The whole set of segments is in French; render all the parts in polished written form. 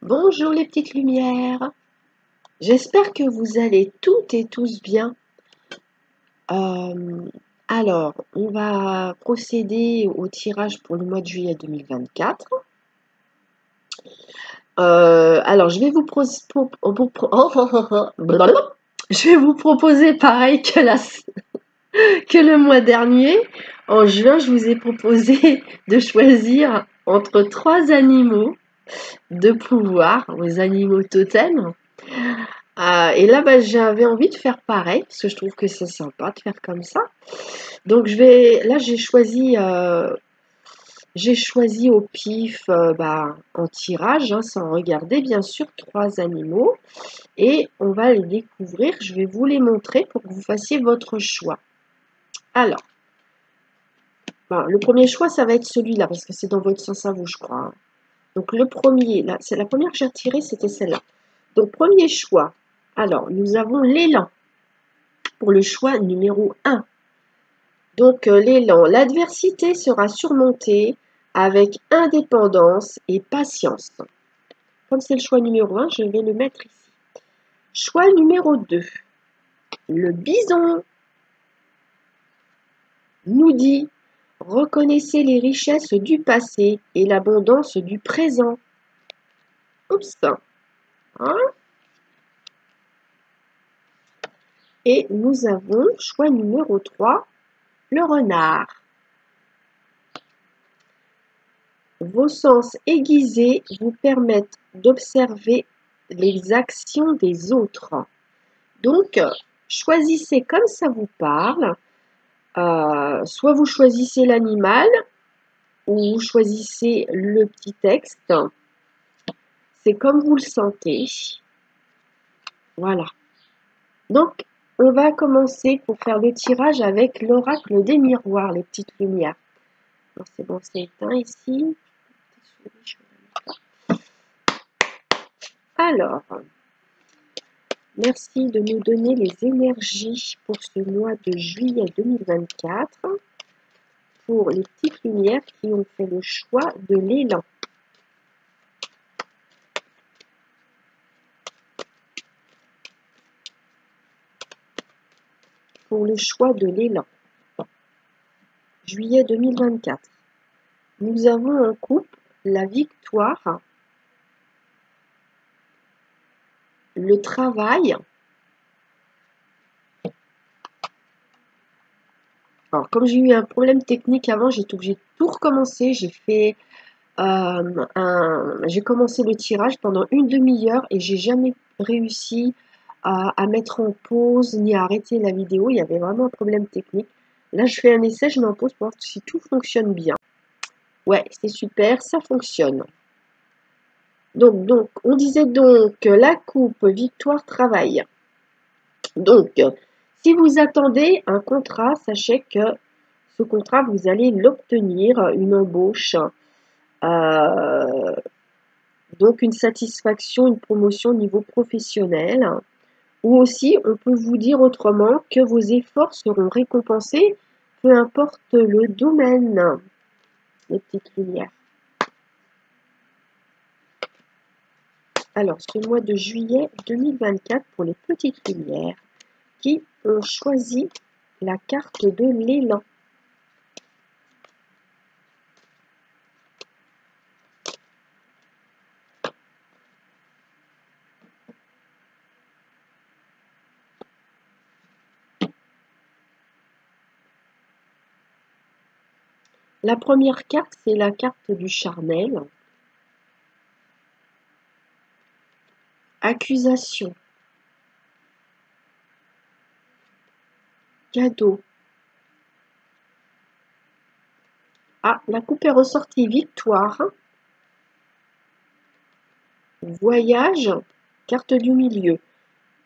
Bonjour les petites lumières. J'espère que vous allez toutes et tous bien. Alors, on va procéder au tirage pour le mois de juillet 2024. Alors, je vais vous je vais vous proposer pareil que le mois dernier. En juin, je vous ai proposé de choisir entre 3 animaux de pouvoir, les animaux totems. Et là, j'avais envie de faire pareil, parce que je trouve que c'est sympa de faire comme ça. Donc, là, j'ai choisi au pif, en tirage, hein, sans regarder, bien sûr, 3 animaux. Et on va les découvrir. Je vais vous les montrer pour que vous fassiez votre choix. Alors, le premier choix, ça va être celui-là, parce que c'est dans votre sens à vous, je crois. Donc, le premier, là, c'est la première que j'ai retirée, c'était celle-là. Donc, premier choix. Alors, nous avons l'élan pour le choix numéro 1. Donc, l'élan, l'adversité sera surmontée avec indépendance et patience. Comme c'est le choix numéro 1, je vais le mettre ici. Choix numéro 2. Le bison nous dit « Reconnaissez les richesses du passé et l'abondance du présent. » Oups. Hein? Et nous avons choix numéro 3, le renard. Vos sens aiguisés vous permettent d'observer les actions des autres. Donc, choisissez comme ça vous parle. Soit vous choisissez l'animal, ou vous choisissez le petit texte. C'est comme vous le sentez. Voilà. Donc, on va commencer pour faire le tirage avec l'oracle des miroirs, les petites lumières. C'est bon, c'est éteint ici. Alors, merci de nous donner les énergies pour ce mois de juillet 2024 pour les petites lumières qui ont fait le choix de l'élan. Pour le choix de l'élan. Juillet 2024. Nous avons en couple la victoire, le travail. Alors, comme j'ai eu un problème technique avant, j'ai été obligée de tout recommencer. J'ai commencé le tirage pendant une demi-heure et j'ai jamais réussi à mettre en pause ni à arrêter la vidéo. Il y avait vraiment un problème technique. Là, je fais un essai, je mets en pause pour voir si tout fonctionne bien. Ouais, c'est super, ça fonctionne. Donc, on disait donc la coupe, victoire, travail. Donc, si vous attendez un contrat, sachez que ce contrat, vous allez l'obtenir, une embauche, donc une satisfaction, une promotion au niveau professionnel. Ou aussi, on peut vous dire autrement que vos efforts seront récompensés, peu importe le domaine. Les petites lumières. Alors, ce mois de juillet 2024 pour les petites lumières qui ont choisi la carte de l'élan. La première carte, c'est la carte du charnel. Accusation. Cadeau. Ah, la coupe est ressortie. Victoire. Voyage. Carte du milieu.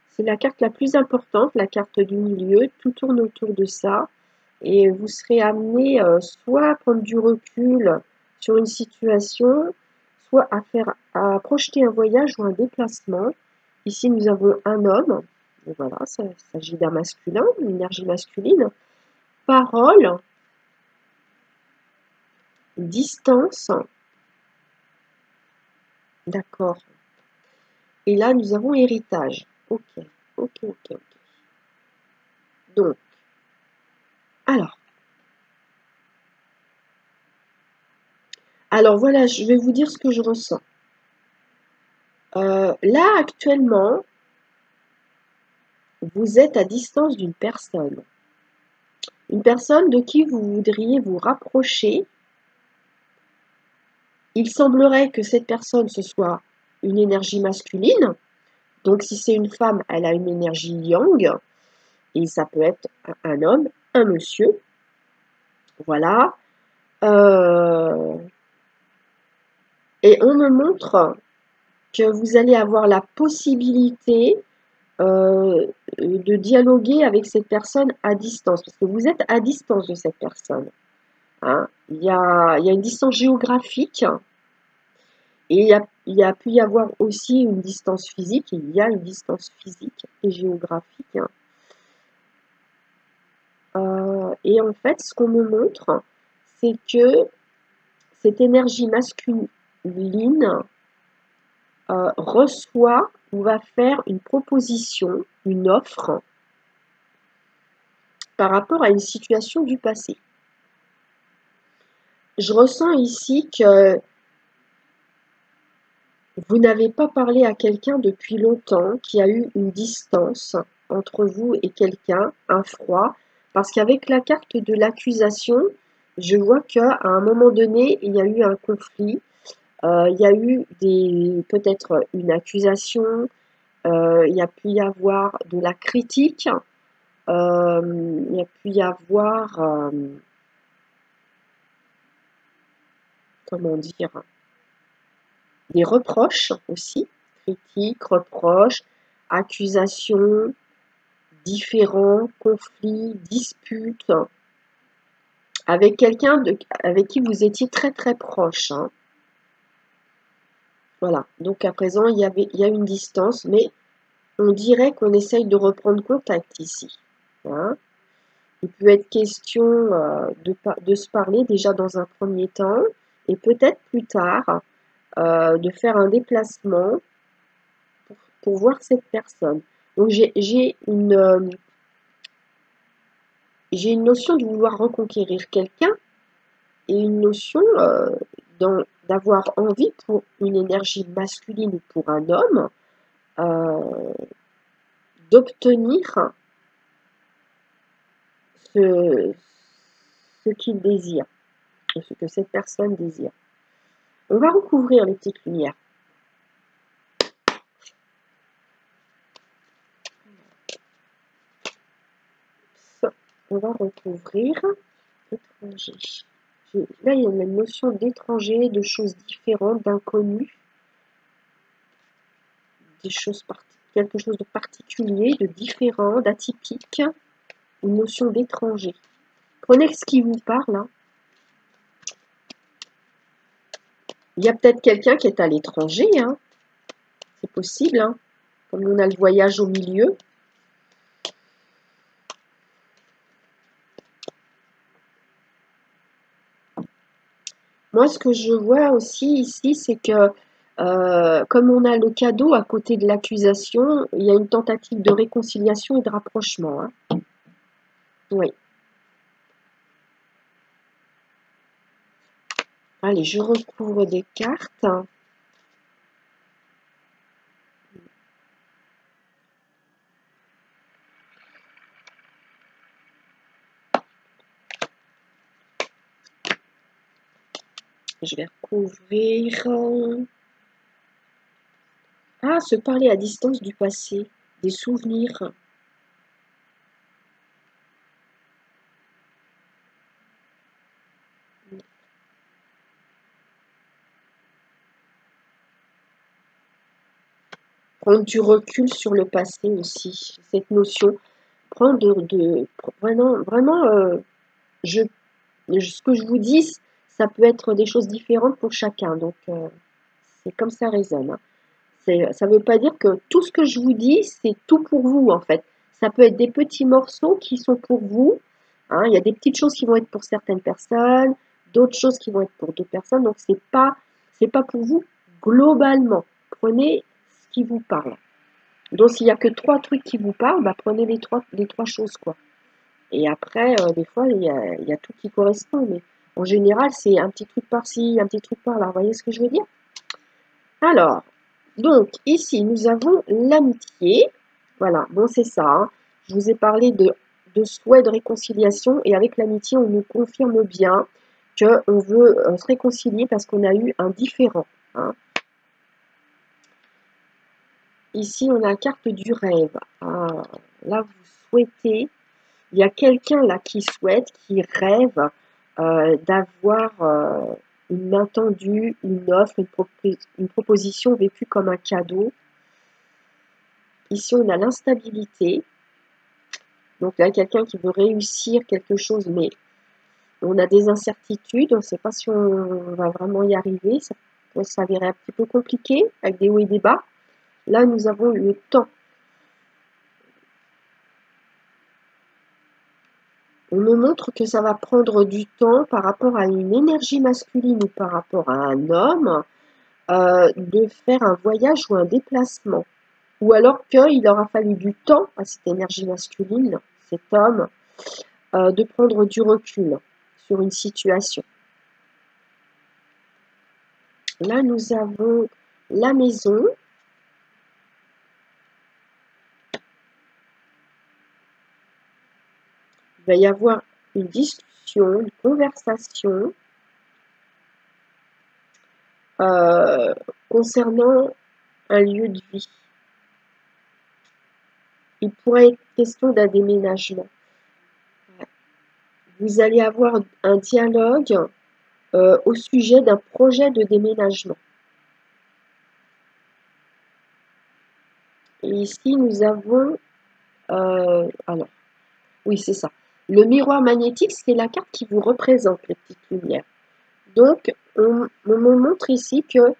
C'est la carte la plus importante, la carte du milieu. Tout tourne autour de ça. Et vous serez amené soit à prendre du recul sur une situation, soit à projeter un voyage ou un déplacement. Ici, nous avons un homme. Et voilà, ça s'agit d'un masculin, une énergie masculine. Parole. Distance. D'accord. Et là, nous avons héritage. Ok, ok, ok, ok. Donc, alors voilà, je vais vous dire ce que je ressens. Là, actuellement, vous êtes à distance d'une personne. Une personne de qui vous voudriez vous rapprocher. Il semblerait que cette personne, ce soit une énergie masculine. Donc, si c'est une femme, elle a une énergie yang. Et ça peut être un homme, un monsieur. Voilà. Et on me montre que vous allez avoir la possibilité de dialoguer avec cette personne à distance, parce que vous êtes à distance de cette personne. Hein. Il y a une distance géographique et il y a pu y avoir aussi une distance physique. Il y a une distance physique et géographique. Et en fait, ce qu'on me montre, c'est que cette énergie masculine reçoit ou va faire une proposition, une offre par rapport à une situation du passé. Je ressens ici que vous n'avez pas parlé à quelqu'un depuis longtemps, qu'il y a eu une distance entre vous et quelqu'un, un froid, parce qu'avec la carte de l'accusation, je vois qu'à un moment donné, il y a eu un conflit, il y a eu peut-être une accusation, il y a pu y avoir de la critique, il y a pu y avoir, comment dire, des reproches aussi, critiques, reproches, accusations, différends, conflits, disputes, avec quelqu'un avec qui vous étiez très très proche. Hein. Voilà, donc à présent il y a une distance, mais on dirait qu'on essaye de reprendre contact ici. Hein. Il peut être question de se parler déjà dans un premier temps, et peut-être plus tard de faire un déplacement pour voir cette personne. Donc j'ai une notion de vouloir reconquérir quelqu'un et une notion d'avoir envie pour une énergie masculine ou pour un homme d'obtenir ce qu'il désire, ce que cette personne désire. On va recouvrir les petites lumières. On va recouvrir étranger. Là, il y a une notion d'étranger, de choses différentes, d'inconnu, quelque chose de particulier, de différent, d'atypique, une notion d'étranger. Prenez ce qui vous parle. Hein. Il y a peut-être quelqu'un qui est à l'étranger, hein. C'est possible, hein. Comme on a le voyage au milieu. Moi, ce que je vois aussi ici, c'est que comme on a le cadeau à côté de l'accusation, il y a une tentative de réconciliation et de rapprochement. Hein. Oui. Allez, je recouvre des cartes. Je vais recouvrir. Ah, se parler à distance du passé, des souvenirs. Prendre du recul sur le passé aussi, cette notion. Prendre vraiment, ce que je vous dis, ça peut être des choses différentes pour chacun. Donc, c'est comme ça résonne. Hein. Ça ne veut pas dire que tout ce que je vous dis, c'est tout pour vous, en fait. Ça peut être des petits morceaux qui sont pour vous. Hein. Il y a des petites choses qui vont être pour certaines personnes, d'autres choses qui vont être pour d'autres personnes. Donc, c'est pas pour vous globalement. Prenez ce qui vous parle. Donc, s'il n'y a que 3 trucs qui vous parlent, bah, prenez les trois choses, quoi. Et après, des fois, il y a tout qui correspond. Mais en général, c'est un petit truc par-ci, un petit truc par-là. Vous voyez ce que je veux dire? Alors, donc, ici, nous avons l'amitié. Voilà, bon, c'est ça. Hein. Je vous ai parlé de souhait de réconciliation. Et avec l'amitié, on nous confirme bien qu'on veut se réconcilier parce qu'on a eu un différend. Hein. Ici, on a la carte du rêve. Ah, là, vous souhaitez, il y a quelqu'un là qui souhaite, qui rêve d'avoir une main tendue, une offre, une proposition vécue comme un cadeau. Ici, on a l'instabilité. Donc là, quelqu'un qui veut réussir quelque chose, mais on a des incertitudes. On ne sait pas si on va vraiment y arriver. Ça peut s'avérer un petit peu compliqué avec des hauts et des bas. Là, nous avons le temps. On me montre que ça va prendre du temps par rapport à une énergie masculine ou par rapport à un homme de faire un voyage ou un déplacement. Ou alors qu'il aura fallu du temps à cette énergie masculine, cet homme, de prendre du recul sur une situation. Là, nous avons la maison. Il va y avoir une discussion, une conversation concernant un lieu de vie. Il pourrait être question d'un déménagement. Vous allez avoir un dialogue au sujet d'un projet de déménagement. Et ici, nous avons... alors, oui, c'est ça. Le miroir magnétique, c'est la carte qui vous représente, les petites lumières. Donc, on me montre ici que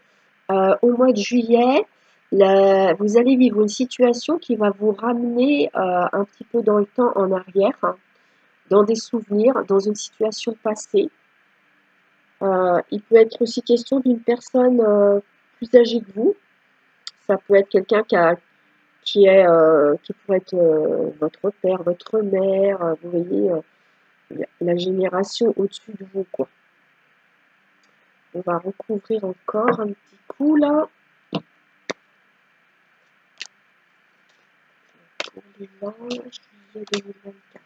au mois de juillet, vous allez vivre une situation qui va vous ramener un petit peu dans le temps en arrière, hein, dans des souvenirs, dans une situation passée. Il peut être aussi question d'une personne plus âgée que vous. Ça peut être quelqu'un qui pourrait être votre père, votre mère, vous voyez, la génération au-dessus de vous, quoi. On va recouvrir encore un petit coup, là. Pour les 20 juillet 2024.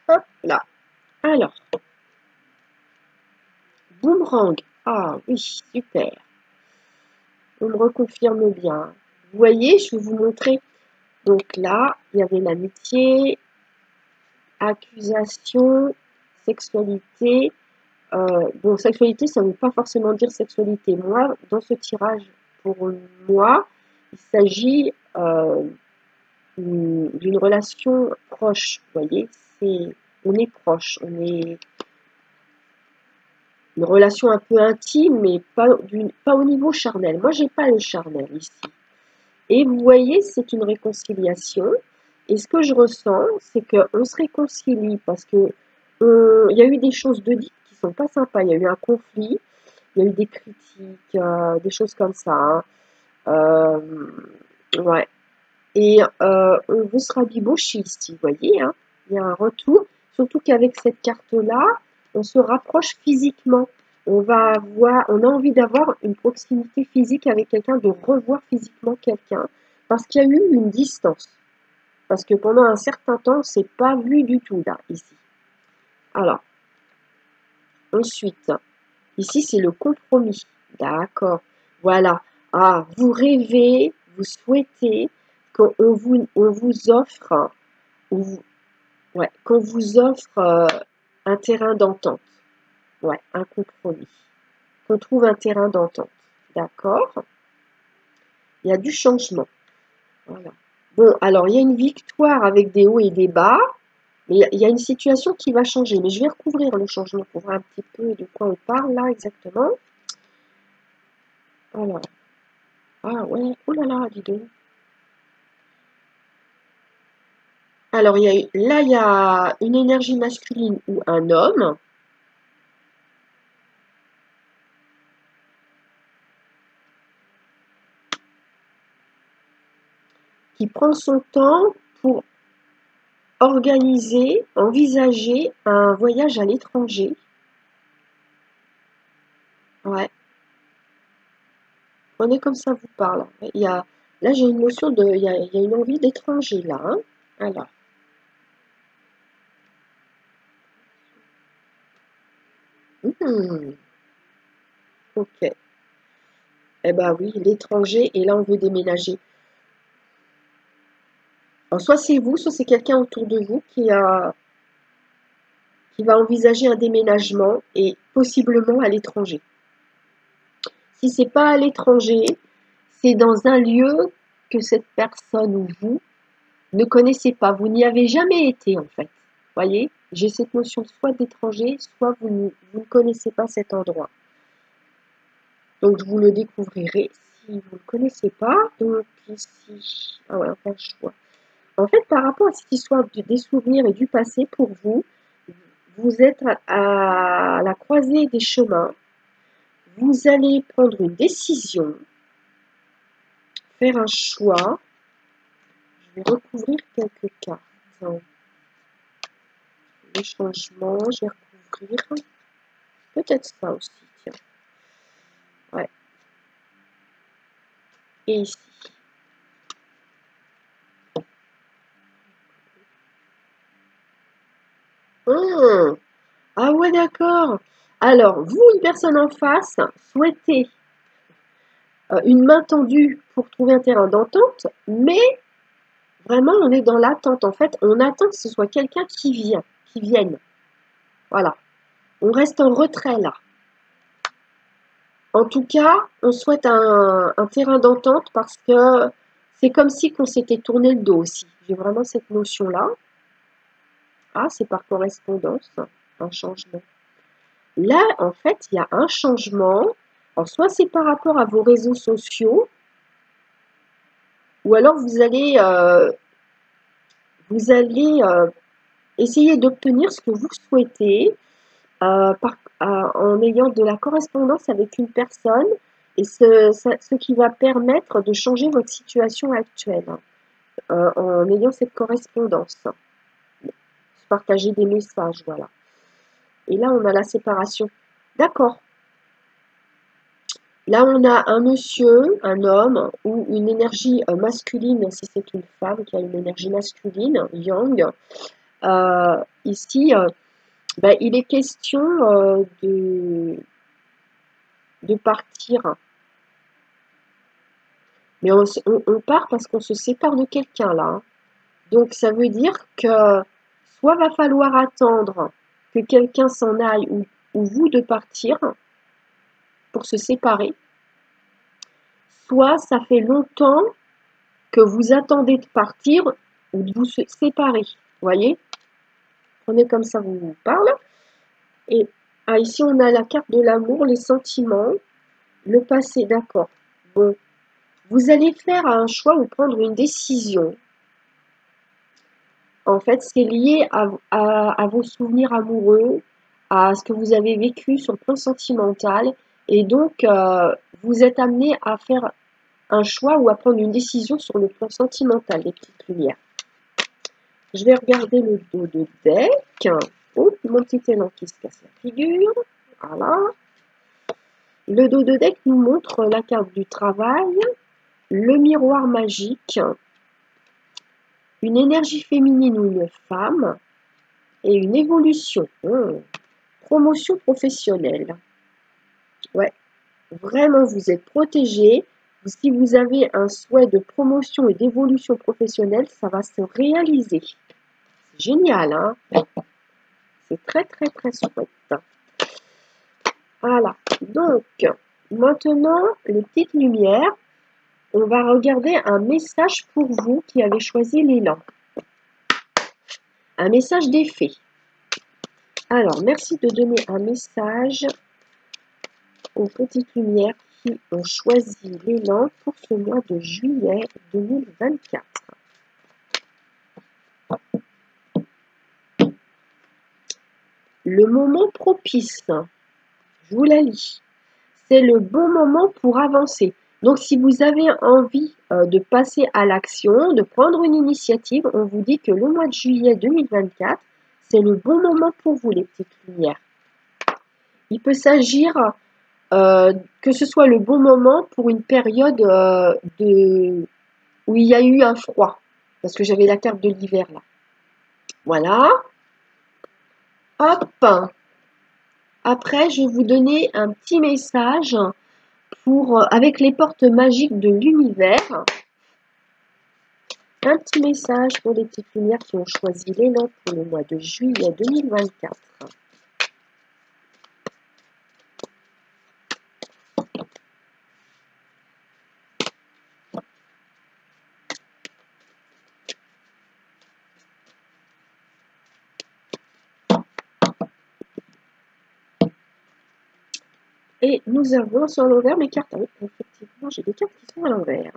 Hop là. Alors, boomerang. Ah oui, super. On me reconfirme bien. Vous voyez, je vais vous montrer. Donc là, il y avait l'amitié, accusation, sexualité. Bon, sexualité, ça ne veut pas forcément dire sexualité. Moi, dans ce tirage, pour moi, il s'agit d'une relation proche. Vous voyez, on est proche, on est une relation un peu intime, mais pas au niveau charnel. Moi, j'ai pas le charnel ici. Et vous voyez, c'est une réconciliation. Et ce que je ressens, c'est qu'on se réconcilie parce que il y a eu des choses de dites qui sont pas sympas. Il y a eu un conflit, il y a eu des critiques, des choses comme ça. Hein. Ouais. Et on veut se rabibocher ici, vous voyez. Hein. Il y a un retour. Surtout qu'avec cette carte-là, on se rapproche physiquement. On a envie d'avoir une proximité physique avec quelqu'un, de revoir physiquement quelqu'un, parce qu'il y a eu une distance. Parce que pendant un certain temps, on ne s'est pas vu du tout, là, ici. Alors, ensuite, ici, c'est le compromis. D'accord. Voilà. Ah, vous rêvez, vous souhaitez qu'on vous offre, qu'on vous offre un terrain d'entente. Ouais, un compromis. Qu'on trouve un terrain d'entente. D'accord. Il y a du changement. Voilà. Bon, alors, il y a une victoire avec des hauts et des bas. Mais il y a une situation qui va changer. Mais je vais recouvrir le changement pour voir un petit peu de quoi on parle là exactement. Alors. Ah ouais, oh là là, dis donc. Alors, là, il y a une énergie masculine ou un homme. qui prend son temps pour organiser, envisager un voyage à l'étranger. Ouais. On est comme ça vous parle. Là, j'ai une notion de, il y a une envie d'étranger là. Hein. Alors. Ok. Eh ben oui, l'étranger, et là on veut déménager. Alors, soit c'est vous, soit c'est quelqu'un autour de vous qui va envisager un déménagement et possiblement à l'étranger. Si c'est pas à l'étranger, c'est dans un lieu que cette personne ou vous ne connaissez pas. Vous n'y avez jamais été en fait. Voyez, j'ai cette notion soit d'étranger, soit vous ne connaissez pas cet endroit. Donc vous le découvrirez si vous ne le connaissez pas. Donc ici, ah ouais, on fait le choix. En fait, par rapport à cette histoire des souvenirs et du passé, pour vous, vous êtes à la croisée des chemins. Vous allez prendre une décision, faire un choix. Je vais recouvrir quelques cartes. Les changements, je vais recouvrir. Peut-être ça aussi, tiens. Ouais. Et ici. Ah ouais, d'accord. Alors, vous, une personne en face, souhaitez une main tendue pour trouver un terrain d'entente, mais vraiment, on est dans l'attente. En fait, on attend que ce soit quelqu'un qui vienne. Voilà. On reste en retrait là. En tout cas, on souhaite un terrain d'entente parce que c'est comme si on s'était tourné le dos aussi. J'ai vraiment cette notion-là. Ah, c'est par correspondance, un changement. Là, en fait, il y a un changement. Alors, soit c'est par rapport à vos réseaux sociaux, ou alors vous allez essayer d'obtenir ce que vous souhaitez en ayant de la correspondance avec une personne et ce qui va permettre de changer votre situation actuelle en ayant cette correspondance. Partager des messages, voilà. Et là, on a la séparation. D'accord. Là, on a un monsieur, un homme, ou une énergie masculine, si c'est une femme qui a une énergie masculine, yang. Ici, ben, il est question de partir. Mais on part parce qu'on se sépare de quelqu'un, là. Hein. Donc, ça veut dire que soit va falloir attendre que quelqu'un s'en aille ou vous de partir pour se séparer, soit ça fait longtemps que vous attendez de partir ou de vous séparer. Vous voyez? Prenez comme ça, vous parle. Et ici, on a la carte de l'amour, les sentiments, le passé, d'accord. Bon, vous allez faire un choix ou prendre une décision. En fait, c'est lié à vos souvenirs amoureux, à ce que vous avez vécu sur le plan sentimental. Et donc, vous êtes amené à faire un choix ou à prendre une décision sur le plan sentimental, les petites lumières. Je vais regarder le dos de deck. Oh, mon petit élan qui se casse la figure. Voilà. Le dos de deck nous montre la carte du travail, le miroir magique, une énergie féminine ou une femme et une évolution. Promotion professionnelle. Ouais, vraiment, vous êtes protégé. Si vous avez un souhait de promotion et d'évolution professionnelle, ça va se réaliser. C'est génial, hein? C'est très, très, très chouette. Voilà. Donc, maintenant, les petites lumières, on va regarder un message pour vous qui avez choisi l'élan. Un message d'effet. Alors, merci de donner un message aux petites lumières qui ont choisi l'élan pour ce mois de juillet 2024. Le moment propice, je vous la lis. C'est le bon moment pour avancer. Donc, si vous avez envie de passer à l'action, de prendre une initiative, on vous dit que le mois de juillet 2024, c'est le bon moment pour vous, les petites lumières. Il peut s'agir que ce soit le bon moment pour une période où il y a eu un froid, parce que j'avais la carte de l'hiver là. Voilà. Hop. Après, je vais vous donner un petit message avec les portes magiques de l'univers. Un petit message pour les petites lumières qui ont choisi l'élan pour le mois de juillet 2024. Et nous avons sur l'envers mes cartes. Ah oui, effectivement, j'ai des cartes qui sont à l'envers.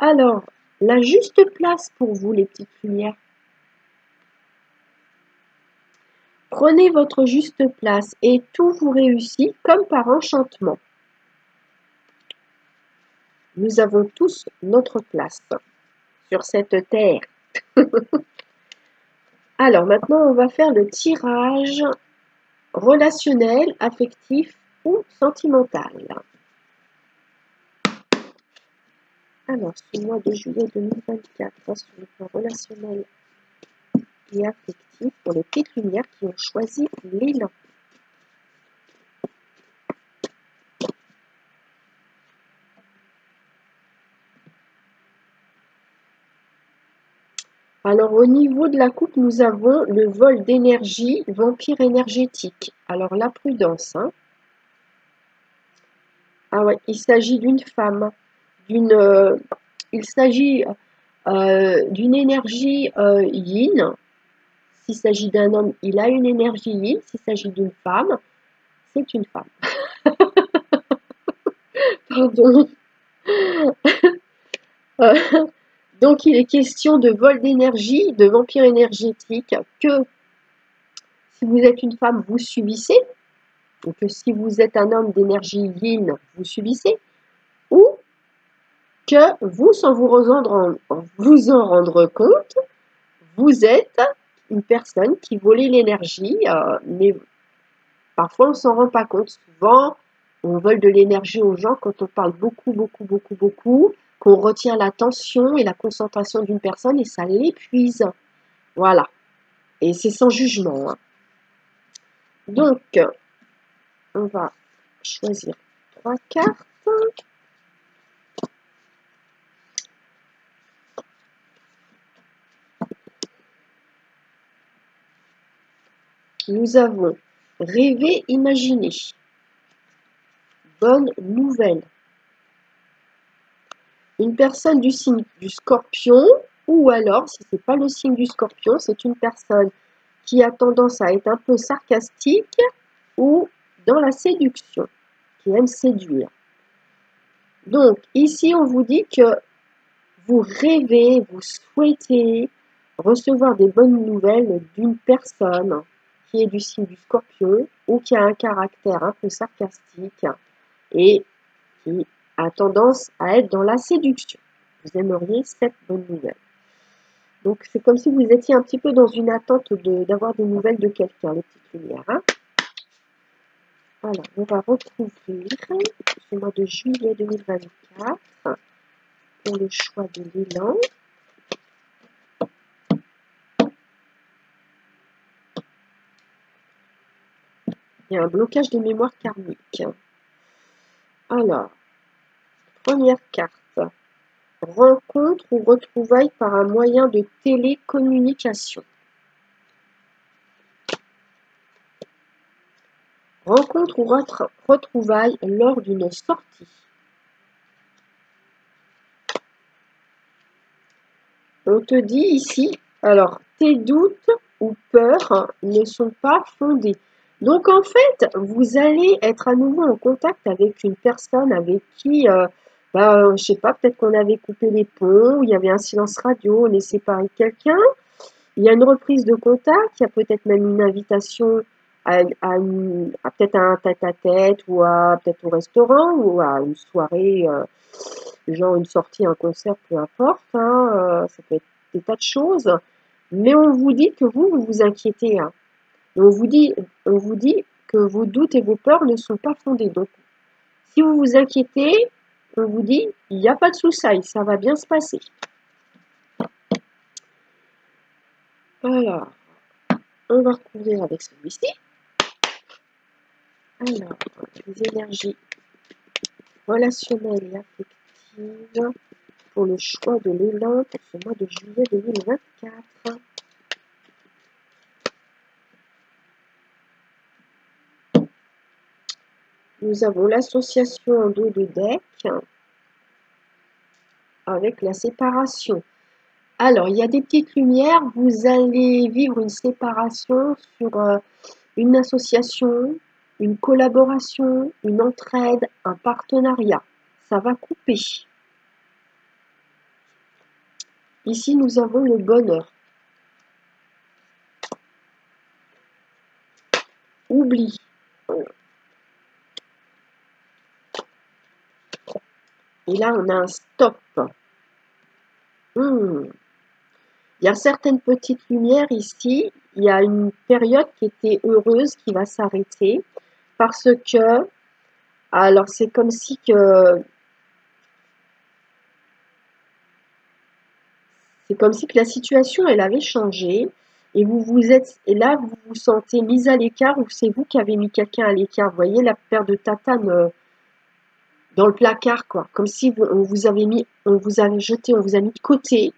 Alors, la juste place pour vous, les petites lumières. Prenez votre juste place et tout vous réussit comme par enchantement. Nous avons tous notre place sur cette terre. Alors maintenant, on va faire le tirage relationnel, affectif ou sentimental. Alors, ce mois de juillet 2024, sur le plan relationnel et affectif, pour les petites lumières qui ont choisi l'élan. Alors, au niveau de la coupe, nous avons le vol d'énergie, vampire énergétique. Alors, la prudence. Hein. Ah ouais, il s'agit d'une femme. Il s'agit d'une énergie yin. S'il s'agit d'un homme, il a une énergie yin. S'il s'agit d'une femme, c'est une femme. Pardon. Donc, il est question de vol d'énergie, de vampire énergétique, que si vous êtes une femme, vous subissez, ou que si vous êtes un homme d'énergie yin, vous subissez, ou que vous, sans vous en rendre compte, vous êtes une personne qui volait l'énergie, mais parfois on ne s'en rend pas compte. Souvent, on vole de l'énergie aux gens quand on parle beaucoup, qu'on retient l'attention et la concentration d'une personne et ça l'épuise. Voilà. Et c'est sans jugement. Hein. Donc, on va choisir 3 cartes. Nous avons rêver, imaginer. Bonne nouvelle. Une personne du signe du Scorpion, ou alors, si ce n'est pas le signe du Scorpion, c'est une personne qui a tendance à être un peu sarcastique ou dans la séduction, qui aime séduire. Donc, ici, on vous dit que vous rêvez, vous souhaitez recevoir des bonnes nouvelles d'une personne qui est du signe du Scorpion ou qui a un caractère un peu sarcastique et qui a tendance à être dans la séduction. Vous aimeriez cette bonne nouvelle. Donc, c'est comme si vous étiez un petit peu dans une attente d'avoir des nouvelles de quelqu'un, les petites lumières. Hein. Alors, on va recouvrir ce mois de juillet 2024 pour le choix de l'élan. Il y a un blocage de mémoire karmique. Alors, première carte. Rencontre ou retrouvailles par un moyen de télécommunication. Rencontre ou retrouvailles lors d'une sortie. On te dit ici, alors, tes doutes ou peurs ne sont pas fondés. Donc, en fait, vous allez être à nouveau en contact avec une personne avec qui, je ne sais pas, peut-être qu'on avait coupé les ponts, il y avait un silence radio, on est séparé de quelqu'un. Il y a une reprise de contact, il y a peut-être même une invitation à peut-être un tête-à-tête ou à peut-être au restaurant ou à une soirée, genre une sortie, un concert, peu importe, hein, ça peut être des tas de choses. Mais on vous dit que vous vous inquiétez, hein. Et on vous dit que vos doutes et vos peurs ne sont pas fondés. Donc, si vous vous inquiétez, on vous dit, il n'y a pas de souci, ça va bien se passer. Alors, on va recouvrir avec celui-ci. Alors, les énergies relationnelles et affectives pour le choix de l'élan pour ce mois de juillet 2024. Nous avons l'association en dos de deck avec la séparation. Alors, il y a des petites lumières. Vous allez vivre une séparation sur une association, une collaboration, une entraide, un partenariat. Ça va couper. Ici, nous avons le bonheur. Oublie. Et là, on a un stop. Il y a certaines petites lumières ici. Il y a une période qui était heureuse qui va s'arrêter parce que, alors c'est comme si que la situation elle avait changé et là vous vous sentez mise à l'écart ou c'est vous qui avez mis quelqu'un à l'écart. Vous voyez la paire de tatanes dans le placard quoi, comme si on vous avait jeté, on vous a mis de côté.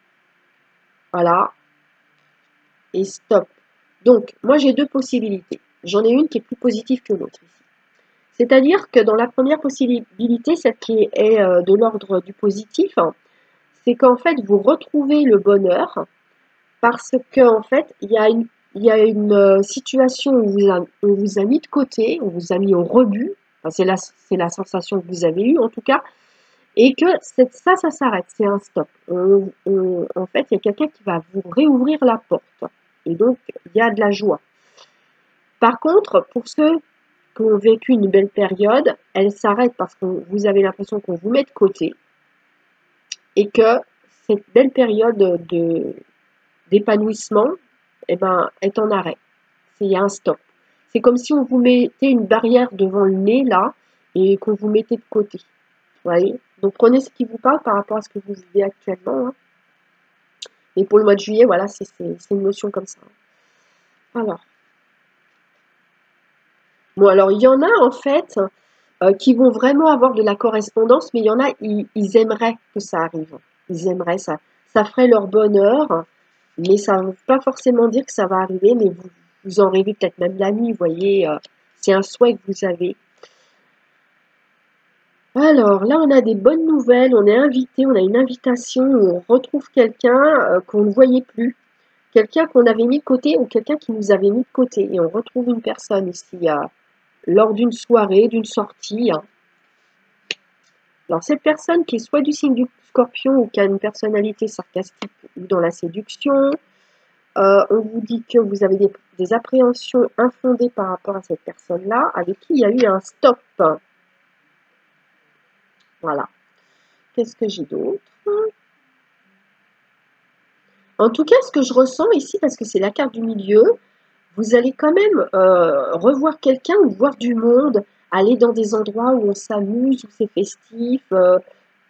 Voilà. Et stop. Donc, moi j'ai deux possibilités. J'en ai une qui est plus positive que l'autre ici. C'est-à-dire que dans la première possibilité, celle qui est de l'ordre du positif, hein, c'est qu'en fait vous retrouvez le bonheur parce qu'en fait il y a une situation où on vous a mis de côté, on vous a mis au rebut, enfin, c'est la sensation que vous avez eue en tout cas, et que ça s'arrête, c'est un stop. En fait, il y a quelqu'un qui va vous réouvrir la porte. Et donc, il y a de la joie. Par contre, pour ceux qui ont vécu une belle période, elle s'arrête parce que vous avez l'impression qu'on vous met de côté et que cette belle période d'épanouissement est en arrêt. Il y a un stop. C'est comme si on vous mettait une barrière devant le nez là et qu'on vous mettait de côté. Vous voyez? Donc prenez ce qui vous parle par rapport à ce que vous vivez actuellement. Hein. Et pour le mois de juillet, voilà, c'est une notion comme ça. Alors. Bon, alors il y en a en fait qui vont vraiment avoir de la correspondance, mais il y en a, ils aimeraient que ça arrive. Ils aimeraient ça. Ça ferait leur bonheur, mais ça ne veut pas forcément dire que ça va arriver, mais vous en rêvez peut-être même la nuit, vous voyez. C'est un souhait que vous avez. Alors là, on a des bonnes nouvelles, on est invité, on a une invitation, on retrouve quelqu'un qu'on ne voyait plus, quelqu'un qu'on avait mis de côté ou quelqu'un qui nous avait mis de côté. Et on retrouve une personne ici lors d'une soirée, d'une sortie. Hein. Alors cette personne qui est soit du signe du Scorpion ou qui a une personnalité sarcastique ou dans la séduction, on vous dit que vous avez des appréhensions infondées par rapport à cette personne-là, avec qui il y a eu un stop. Voilà. Qu'est-ce que j'ai d'autre? En tout cas, ce que je ressens ici, parce que c'est la carte du milieu, vous allez quand même revoir quelqu'un ou voir du monde, aller dans des endroits où on s'amuse, où c'est festif,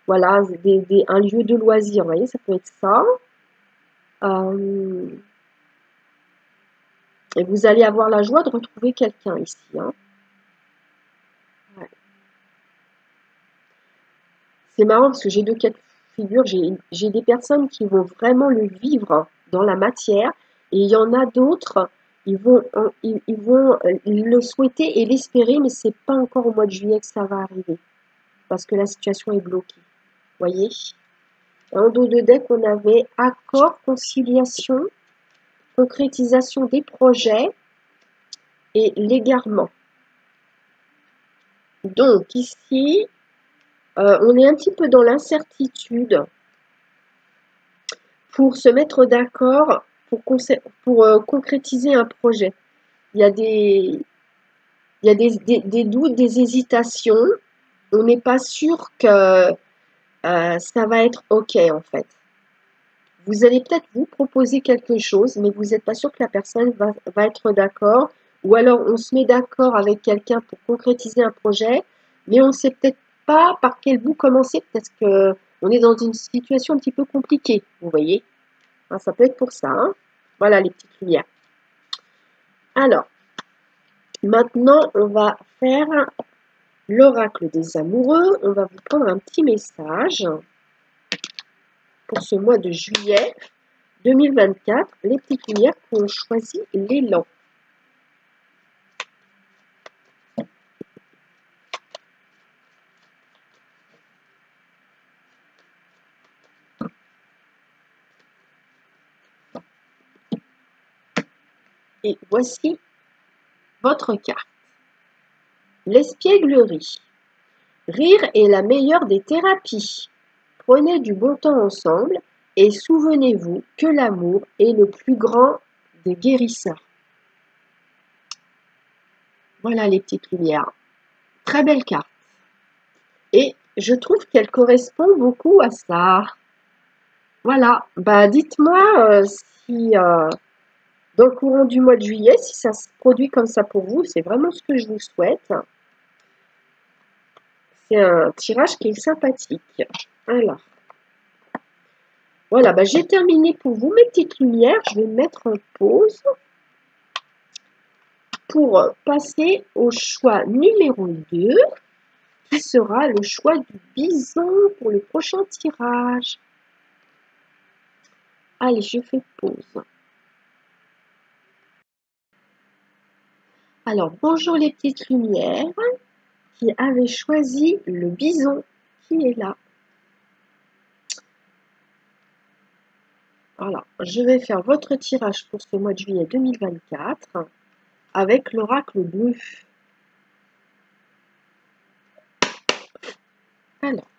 voilà, un lieu de loisir, vous voyez, ça peut être ça. Et vous allez avoir la joie de retrouver quelqu'un ici. Hein. Ouais. C'est marrant parce que j'ai deux cas de figure. J'ai des personnes qui vont vraiment le vivre dans la matière et il y en a d'autres, ils vont le souhaiter et l'espérer, mais c'est pas encore au mois de juillet que ça va arriver parce que la situation est bloquée. Voyez? En dos de deck, on avait accord, conciliation, concrétisation des projets et l'égarement. Donc ici, on est un petit peu dans l'incertitude pour se mettre d'accord, pour concrétiser un projet. il y a des doutes, des hésitations. On n'est pas sûr que ça va être OK en fait. Vous allez peut-être vous proposer quelque chose, mais vous n'êtes pas sûr que la personne va être d'accord. Ou alors on se met d'accord avec quelqu'un pour concrétiser un projet, mais on ne sait peut-être pas par quel bout commencer parce qu'on est dans une situation un petit peu compliquée, vous voyez. Hein, ça peut être pour ça. Hein. Voilà les petites lumières. Alors, maintenant, on va faire l'oracle des amoureux. On va vous prendre un petit message pour ce mois de juillet 2024. Les petites lumières qui ont choisi l'élan. Et voici votre carte. L'espièglerie. Rire est la meilleure des thérapies. Prenez du bon temps ensemble et souvenez-vous que l'amour est le plus grand des guérisseurs. Voilà les petites lumières. Très belle carte. Et je trouve qu'elle correspond beaucoup à ça. Voilà. Bah, dites-moi si dans le courant du mois de juillet, si ça se produit comme ça pour vous, c'est vraiment ce que je vous souhaite. C'est un tirage qui est sympathique. Alors, voilà, bah, j'ai terminé pour vous mes petites lumières. Je vais me mettre en pause pour passer au choix numéro 2, qui sera le choix du bison pour le prochain tirage. Allez, je fais pause. Alors, bonjour les petites lumières qui avaient choisi le bison qui est là. Voilà, je vais faire votre tirage pour ce mois de juillet 2024 avec l'oracle bleu. Alors,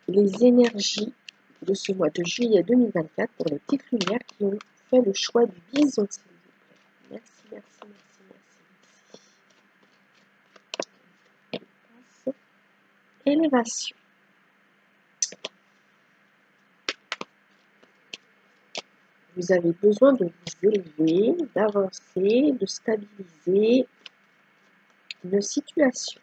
les énergies de ce mois de juillet 2024 pour les petites lumières qui ont fait le choix du bison, s'il vous plaît. Merci, merci, merci, merci. Élévation. Vous avez besoin de vous élever, d'avancer, de stabiliser une situation.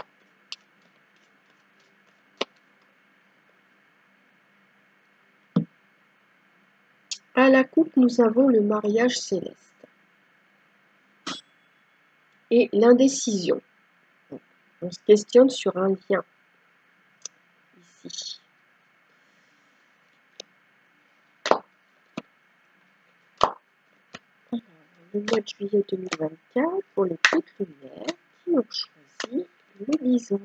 À la coupe, nous avons le mariage céleste et l'indécision. On se questionne sur un lien ici. Alors, le mois de juillet 2024 pour les petites lumières qui ont choisi le bison.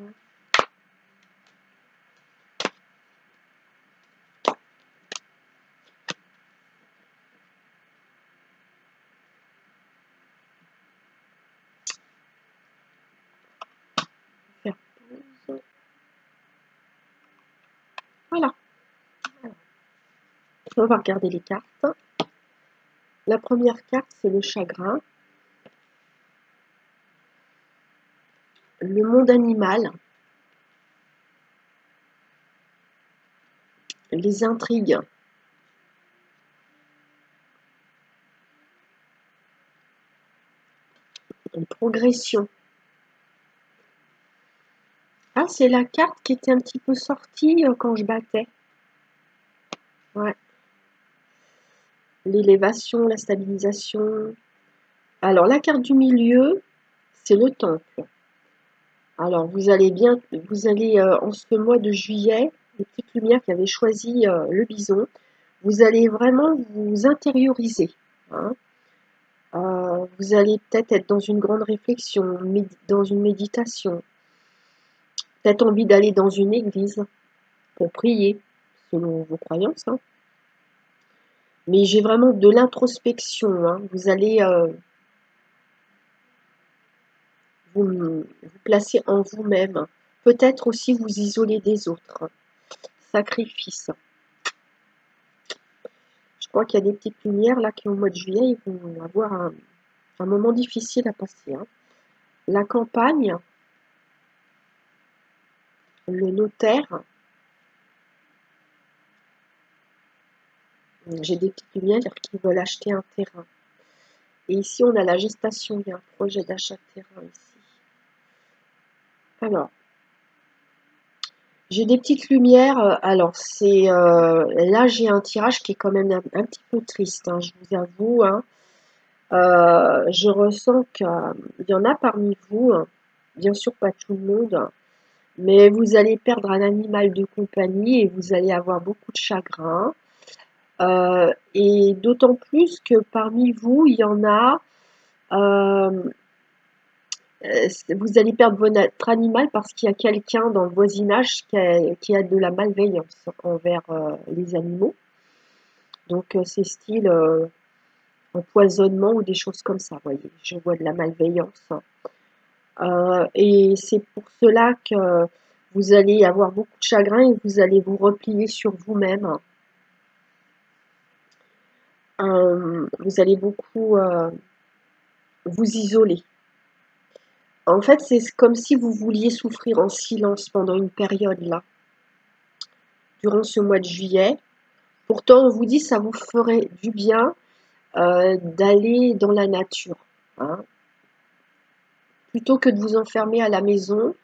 Faire pause. Voilà. On va regarder les cartes. La première carte, c'est le chagrin. Le monde animal. Les intrigues. Une progression. Ah, c'est la carte qui était un petit peu sortie quand je battais. Ouais. L'élévation, la stabilisation. Alors, la carte du milieu, c'est le temple. Alors, vous allez en ce mois de juillet, les petites lumières qui avaient choisi le bison, vous allez vraiment vous intérioriser. Hein. Vous allez peut-être être dans une grande réflexion, dans une méditation. Peut-être envie d'aller dans une église pour prier, selon vos croyances. Hein. Mais j'ai vraiment de l'introspection. Hein. Vous allez vous placer en vous-même. Peut-être aussi vous isoler des autres. Sacrifice. Je crois qu'il y a des petites lumières là qui au mois de juillet, ils vont avoir Un moment difficile à passer, hein. La campagne, le notaire, j'ai des petites lumières qui veulent acheter un terrain. Et ici, on a la gestation, il y a un projet d'achat de terrain ici. Alors, j'ai des petites lumières. Alors, c'est là, j'ai un tirage qui est quand même un petit peu triste, hein, je vous avoue, hein. Je ressens qu'il y en a parmi vous, hein, bien sûr pas tout le monde, mais vous allez perdre un animal de compagnie et vous allez avoir beaucoup de chagrin. Et d'autant plus que parmi vous, il y en a, vous allez perdre votre animal parce qu'il y a quelqu'un dans le voisinage qui a de la malveillance envers les animaux. Donc c'est style empoisonnement ou des choses comme ça, voyez. Je vois de la malveillance. Et c'est pour cela que vous allez avoir beaucoup de chagrin et vous allez vous replier sur vous-même. Vous allez beaucoup vous isoler. En fait, c'est comme si vous vouliez souffrir en silence pendant une période là, durant ce mois de juillet. Pourtant, on vous dit que ça vous ferait du bien d'aller dans la nature, hein. Plutôt que de vous enfermer à la maison,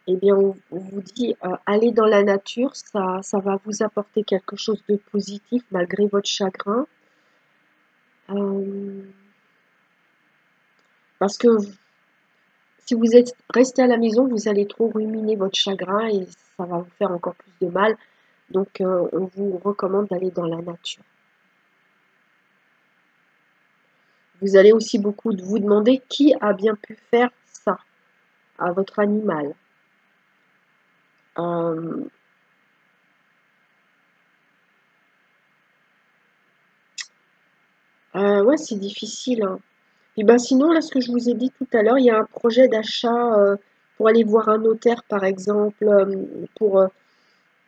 eh bien, on vous dit allez dans la nature, ça va vous apporter quelque chose de positif malgré votre chagrin. Parce que si vous êtes resté à la maison, vous allez trop ruminer votre chagrin et ça va vous faire encore plus de mal. Donc, on vous recommande d'aller dans la nature. Vous allez aussi beaucoup vous demander qui a bien pu faire ça à votre animal. Ouais, c'est difficile, hein. Et ben sinon, là, ce que je vous ai dit tout à l'heure, il y a un projet d'achat pour aller voir un notaire, par exemple, pour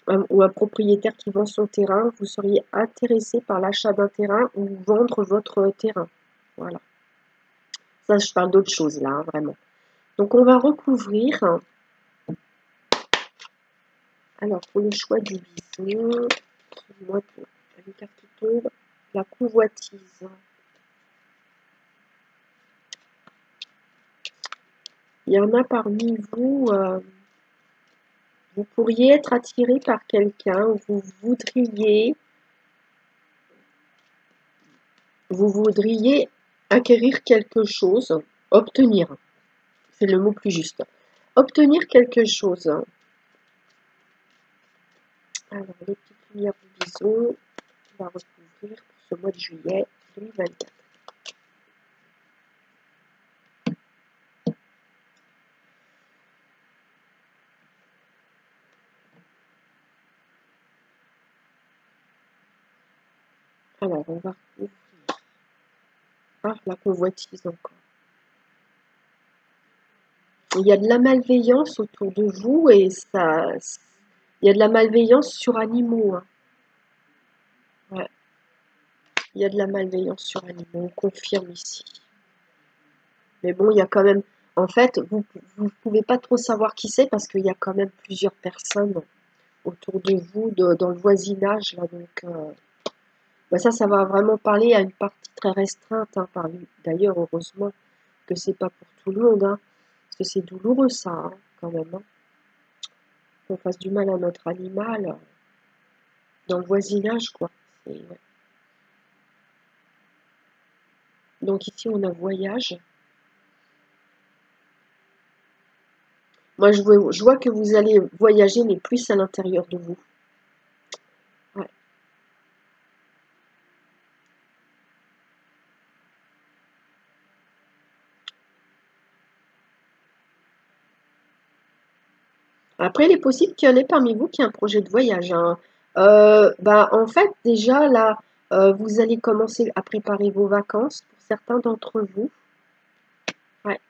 ou un propriétaire qui vend son terrain. Vous seriez intéressé par l'achat d'un terrain ou vendre votre terrain. Voilà. Ça, je parle d'autre chose là, hein, vraiment. Donc, on va recouvrir. Alors, pour le choix du bison, moi, les cartes qui tombent, la convoitise. Il y en a parmi vous, vous pourriez être attiré par quelqu'un, vous voudriez acquérir quelque chose, obtenir, c'est le mot plus juste. Obtenir quelque chose. Alors, les petites lumières du bison, on va recouvrir pour ce mois de juillet 2024. Alors, on va recouvrir. Ah, la convoitise encore. Il y a de la malveillance autour de vous et ça, il y a de la malveillance sur animaux, hein. Ouais. Il y a de la malveillance sur animaux, on confirme ici. Mais bon, il y a quand même, en fait, vous ne pouvez pas trop savoir qui c'est parce qu'il y a quand même plusieurs personnes autour de vous, dans le voisinage, là, donc bah ça va vraiment parler à une partie très restreinte, hein, d'ailleurs, heureusement que c'est pas pour tout le monde, hein, parce que c'est douloureux ça, hein, quand même, hein, qu'on fasse du mal à notre animal dans le voisinage, quoi. Ouais. Donc ici, on a voyage. Moi, je vois que vous allez voyager, mais plus à l'intérieur de vous. Ouais. Après, il est possible qu'il y en ait parmi vous qui ait un projet de voyage, hein. Bah, en fait, déjà, là, vous allez commencer à préparer vos vacances pour certains d'entre vous. Ouais.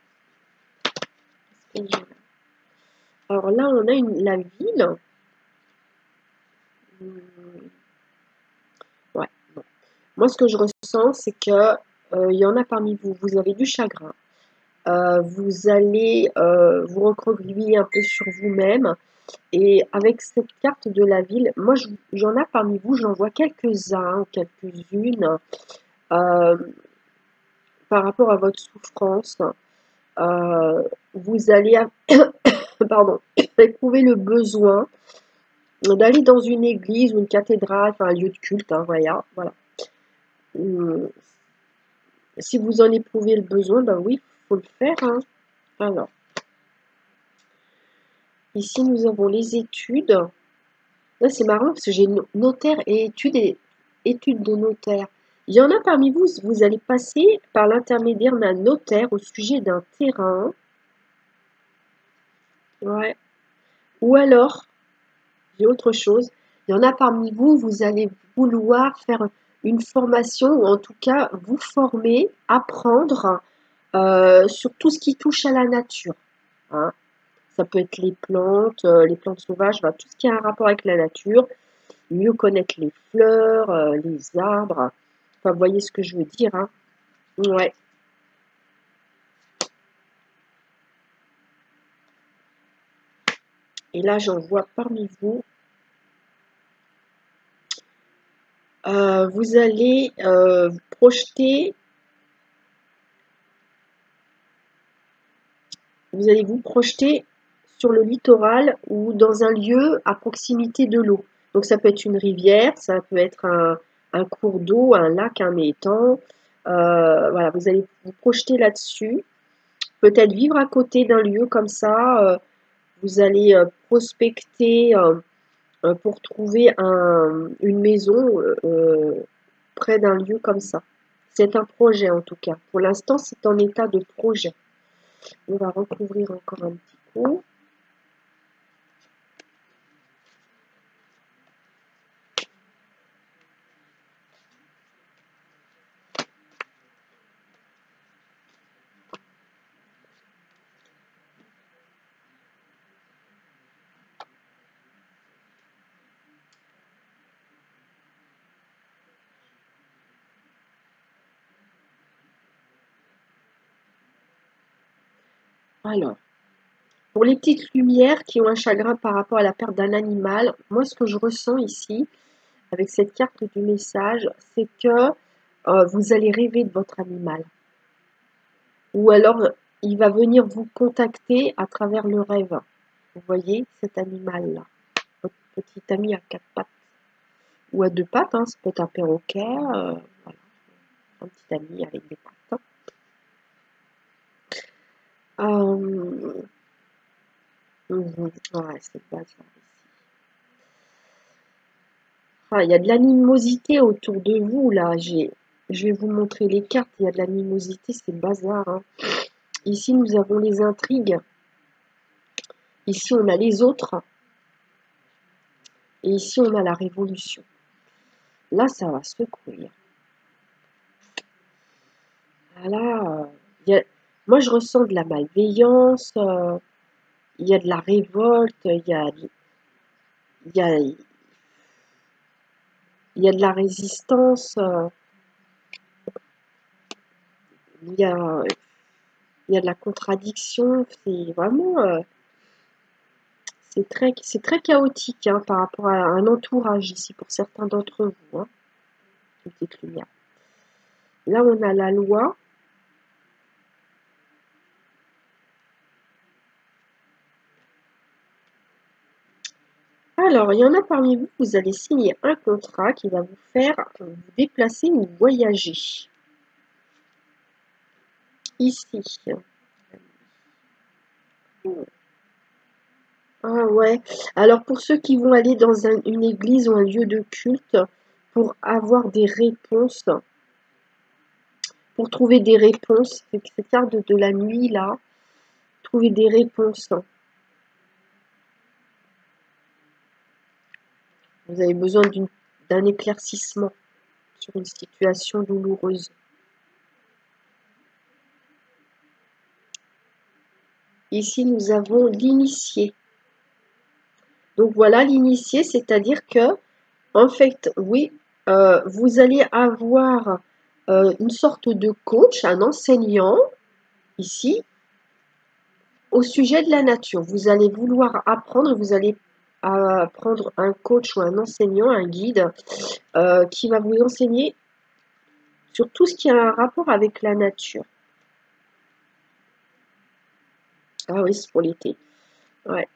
Alors là, on a la ville. Ouais. Bon. Moi, ce que je ressens, c'est que il y en a parmi vous, vous avez du chagrin. Vous allez vous recroqueviller un peu sur vous-même. Et avec cette carte de la ville, moi, j'en ai parmi vous, j'en vois quelques-uns, quelques-unes, euh, par rapport à votre souffrance. Vous allez, pardon, éprouver le besoin d'aller dans une église ou une cathédrale, enfin un lieu de culte, hein, voilà. Si vous en éprouvez le besoin, ben oui, il faut le faire. Hein. Alors, ici nous avons les études. Là, c'est marrant parce que j'ai notaire et études de notaire. Il y en a parmi vous, vous allez passer par l'intermédiaire d'un notaire au sujet d'un terrain. Ouais. Ou alors, j'ai autre chose. Il y en a parmi vous, vous allez vouloir faire une formation ou en tout cas vous former, apprendre sur tout ce qui touche à la nature. Hein. Ça peut être les plantes sauvages, enfin, tout ce qui a un rapport avec la nature. Mieux connaître les fleurs, les arbres. Enfin, vous voyez ce que je veux dire, hein. Ouais. Et là, j'en vois parmi vous. Vous allez vous projeter. Vous allez vous projeter sur le littoral ou dans un lieu à proximité de l'eau. Donc ça peut être une rivière, ça peut être un cours d'eau, un lac, un étang. Voilà, vous allez vous projeter là-dessus. Peut-être vivre à côté d'un lieu comme ça. Vous allez prospecter pour trouver une maison près d'un lieu comme ça. C'est un projet en tout cas. Pour l'instant, c'est en état de projet. On va recouvrir encore un petit coup. Alors, pour les petites lumières qui ont un chagrin par rapport à la perte d'un animal, moi ce que je ressens ici, avec cette carte du message, c'est que vous allez rêver de votre animal. Ou alors, il va venir vous contacter à travers le rêve. Vous voyez cet animal-là, votre petit ami à quatre pattes. Ou à deux pattes, hein, ça peut être un perroquet, voilà, un petit ami avec des pattes. Ouais, c'est pas ça. Ah, il y a de l'animosité autour de vous, là. Je vais vous montrer les cartes. Il y a de l'animosité, c'est bazar. Hein. Ici, nous avons les intrigues. Ici, on a les autres. Et ici, on a la révolution. Là, ça va secouer. Là, moi, je ressens de la malveillance. Il y a de la révolte. Il y a de la résistance. Il y a, il y a de la contradiction. C'est vraiment... c'est très chaotique hein, par rapport à un entourage ici pour certains d'entre vous. Hein. Petite lumière. Là, on a la loi. Alors, il y en a parmi vous, vous allez signer un contrat qui va vous faire vous déplacer ou voyager. Ici. Ah ouais. Alors, pour ceux qui vont aller dans une église ou un lieu de culte, pour avoir des réponses, pour trouver des réponses, cette carte de la nuit là, trouver des réponses. Vous avez besoin d'un éclaircissement sur une situation douloureuse. Ici, nous avons l'initié. Donc voilà, l'initié, c'est-à-dire que, en fait, oui, vous allez avoir une sorte de coach, un enseignant, ici, au sujet de la nature. Vous allez vouloir apprendre, vous allez prendre un coach ou un enseignant, un guide, qui va vous enseigner sur tout ce qui a un rapport avec la nature. Ah oui, c'est pour l'été. Ouais.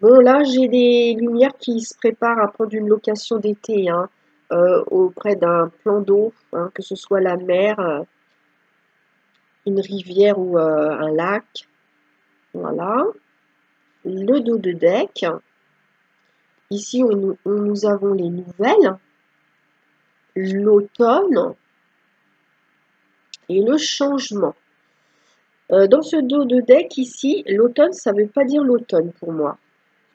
Bon, là, j'ai des lumières qui se préparent à prendre une location d'été, hein, auprès d'un plan d'eau, hein, que ce soit la mer, une rivière ou un lac. Voilà. Le dos de deck. Ici, nous avons les nouvelles, l'automne et le changement. Dans ce dos de deck ici, l'automne, ça ne veut pas dire l'automne pour moi.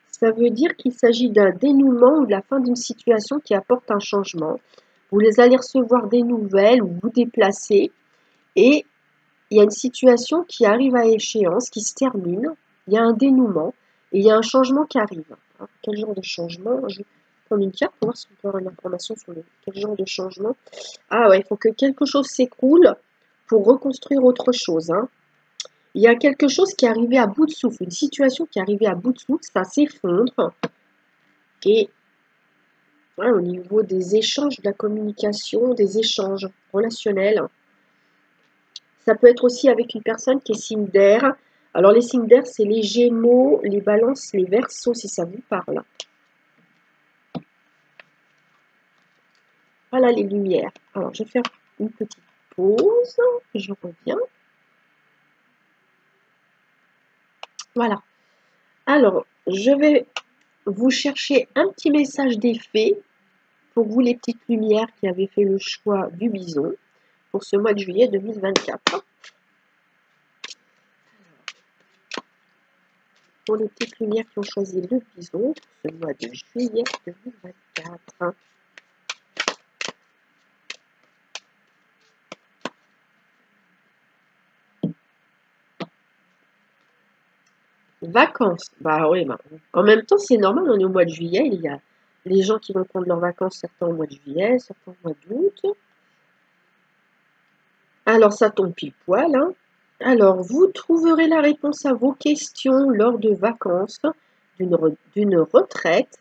Ça veut dire qu'il s'agit d'un dénouement ou de la fin d'une situation qui apporte un changement. Vous allez recevoir des nouvelles ou vous déplacer et il y a une situation qui arrive à échéance, qui se termine. Il y a un dénouement et il y a un changement qui arrive. Quel genre de changement? Je vais prendre une carte pour voir si on peut avoir une information sur quel genre de changement. Ah ouais, il faut que quelque chose s'écroule pour reconstruire autre chose, hein. Il y a quelque chose qui est arrivé à bout de souffle, une situation qui est arrivée à bout de souffle, ça s'effondre. Et ouais, au niveau des échanges, de la communication, des échanges relationnels, ça peut être aussi avec une personne qui est signe d'air. Alors les signes d'air, c'est les Gémeaux, les Balances, les Verseaux, si ça vous parle. Voilà les lumières. Alors je vais faire une petite pause, je reviens. Voilà. Alors, je vais vous chercher un petit message d'effet pour vous les petites lumières qui avez fait le choix du bison pour ce mois de juillet 2024. Pour les petites lumières qui ont choisi le bison pour ce mois de juillet 2024. Vacances. Bah oui, bah, en même temps, c'est normal, on est au mois de juillet. Il y a les gens qui vont prendre leurs vacances, certains au mois de juillet, certains au mois d'août. Alors, ça tombe pile poil, hein. Alors, vous trouverez la réponse à vos questions lors de vacances, d'une retraite.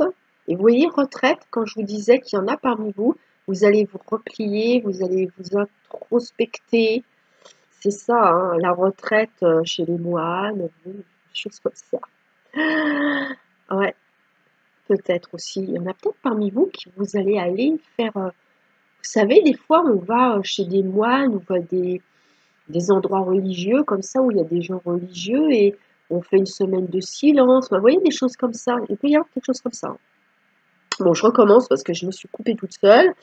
Et vous voyez, retraite, quand je vous disais qu'il y en a parmi vous, vous allez vous replier, vous allez vous introspecter. C'est ça, hein, la retraite chez les moines, des choses comme ça. Ouais, peut-être aussi. Il y en a peut-être parmi vous qui vous allez aller faire. Vous savez, des fois, on va chez des moines ou des endroits religieux comme ça où il y a des gens religieux et on fait une semaine de silence. Vous voyez, des choses comme ça. Il peut y avoir quelque chose comme ça. Bon, je recommence parce que je me suis coupée toute seule.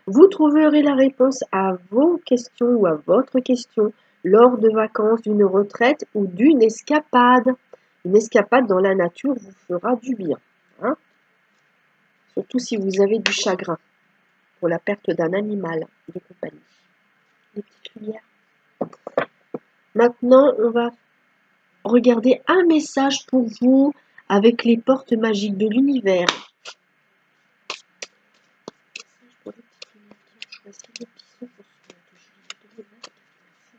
Vous trouverez la réponse à vos questions ou à votre question lors de vacances, d'une retraite ou d'une escapade. Une escapade dans la nature vous fera du bien, hein. Surtout si vous avez du chagrin pour la perte d'un animal de compagnie. Les petites lumières. Maintenant, on va regarder un message pour vous avec les portes magiques de l'univers. Pour les petites lumières qui ont choisi le bison pour ce mois de juillet 2024. Merci.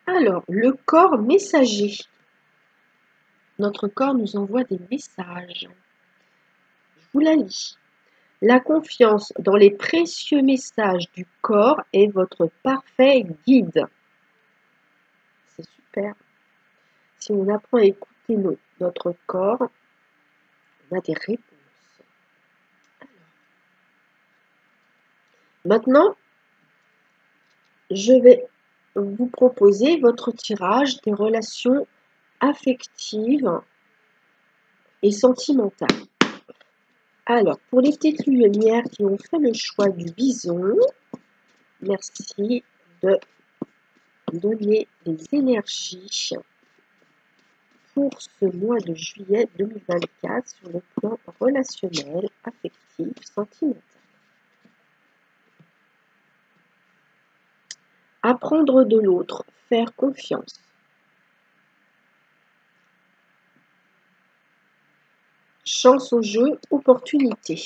Alors, le corps messager. Notre corps nous envoie des messages. Je vous la lis. La confiance dans les précieux messages du corps est votre parfait guide. C'est super. Si on apprend à écouter notre corps, on a des réponses. Maintenant, je vais vous proposer votre tirage des relations affectives et sentimentales. Alors, pour les petites lumières qui ont fait le choix du bison, merci de donner les énergies pour ce mois de juillet 2024 sur le plan relationnel, affectif, sentimental. Apprendre de l'autre, faire confiance. chance au jeu, opportunité.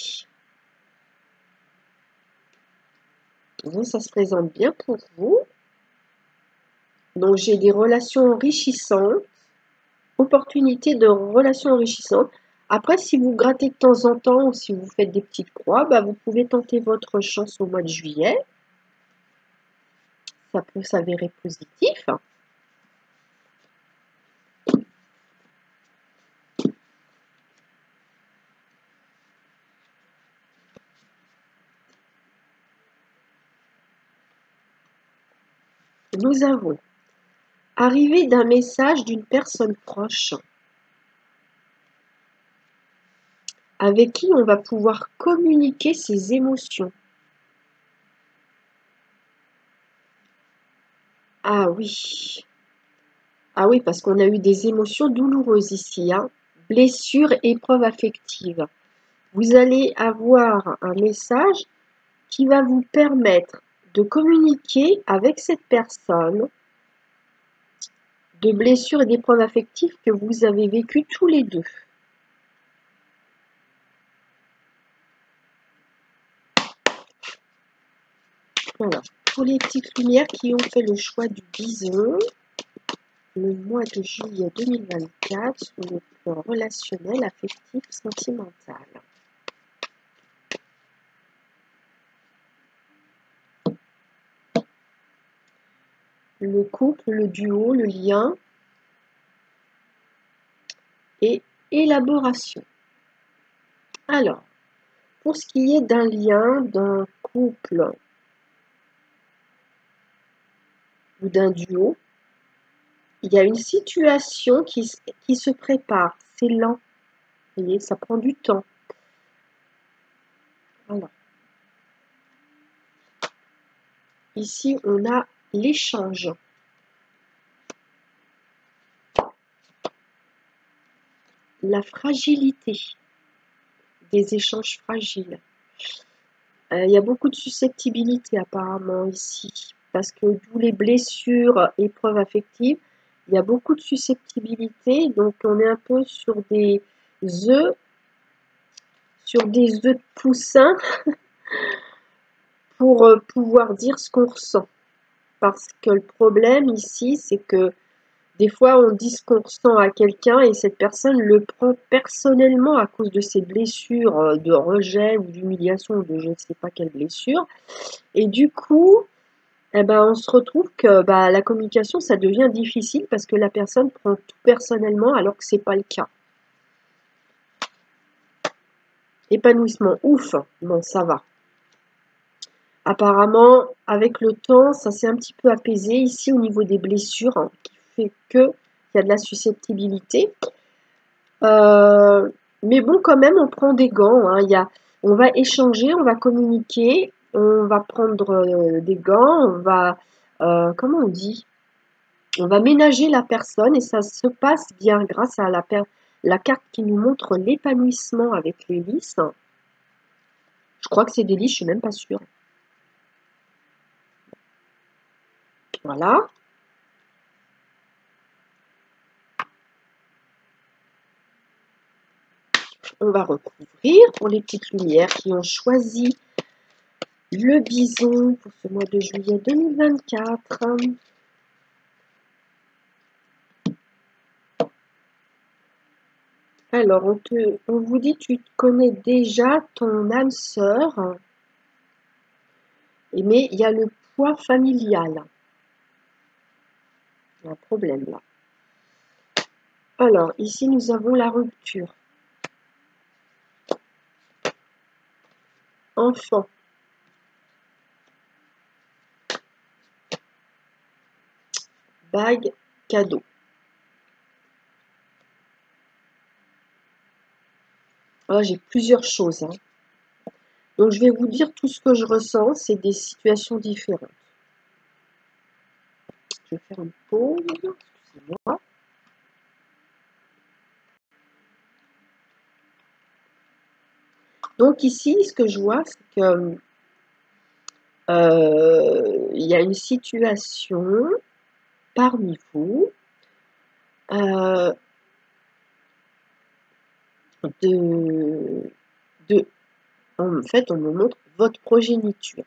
Donc, ça se présente bien pour vous. Donc, j'ai des relations enrichissantes, opportunité de relations enrichissantes. Après, si vous grattez de temps en temps ou si vous faites des petites croix, bah, vous pouvez tenter votre chance au mois de juillet. Ça peut s'avérer positif. Nous avons arrivée d'un message d'une personne proche avec qui on va pouvoir communiquer ses émotions. Ah oui. Ah oui, parce qu'on a eu des émotions douloureuses ici, hein. Blessures, épreuves affectives. Vous allez avoir un message qui va vous permettre de communiquer avec cette personne de blessures et d'épreuves affectives que vous avez vécues tous les deux. Voilà. Pour les petites lumières qui ont fait le choix du bison, le mois de juillet 2024 sur le plan relationnel, affectif, sentimental. Le couple, le duo, le lien et élaboration. Alors, pour ce qui est d'un lien, d'un couple ou d'un duo, il y a une situation qui se prépare. C'est lent. Vous voyez, ça prend du temps. Voilà. Ici, on a l'échange. La fragilité. Des échanges fragiles. Il y a beaucoup de susceptibilité apparemment ici. Parce que d'où les blessures, épreuves affectives, il y a beaucoup de susceptibilité. Donc, on est un peu sur des œufs de poussin pour pouvoir dire ce qu'on ressent. Parce que le problème ici, c'est que des fois, on dit ce qu'on ressent à quelqu'un et cette personne le prend personnellement à cause de ses blessures de rejet ou d'humiliation ou de je ne sais pas quelle blessure. Et du coup, eh ben, on se retrouve que la communication, ça devient difficile parce que la personne prend tout personnellement alors que ce n'est pas le cas. Épanouissement, ouf, bon, ça va. Apparemment, avec le temps, ça s'est un petit peu apaisé ici au niveau des blessures, hein, qui fait qu'il y a de la susceptibilité. Mais bon, quand même, on prend des gants. Hein, on va échanger, on va communiquer, on va prendre des gants, on va, comment on dit? On va ménager la personne et ça se passe bien grâce à la carte qui nous montre l'épanouissement avec les lys. Je crois que c'est des lys, je suis même pas sûre. Voilà. On va recouvrir pour les petites lumières qui ont choisi le bison pour ce mois de juillet 2024. Alors, on vous dit, tu connais déjà ton âme sœur, mais il y a le poids familial. Il y a un problème là. Alors, ici, nous avons la rupture. Enfant. Bague, cadeau. Alors, j'ai plusieurs choses. Hein. Donc, je vais vous dire tout ce que je ressens. C'est des situations différentes. Je vais faire une pause. Excusez-moi. Donc, ici, ce que je vois, c'est que il y a une situation parmi vous en fait, on me montre votre progéniture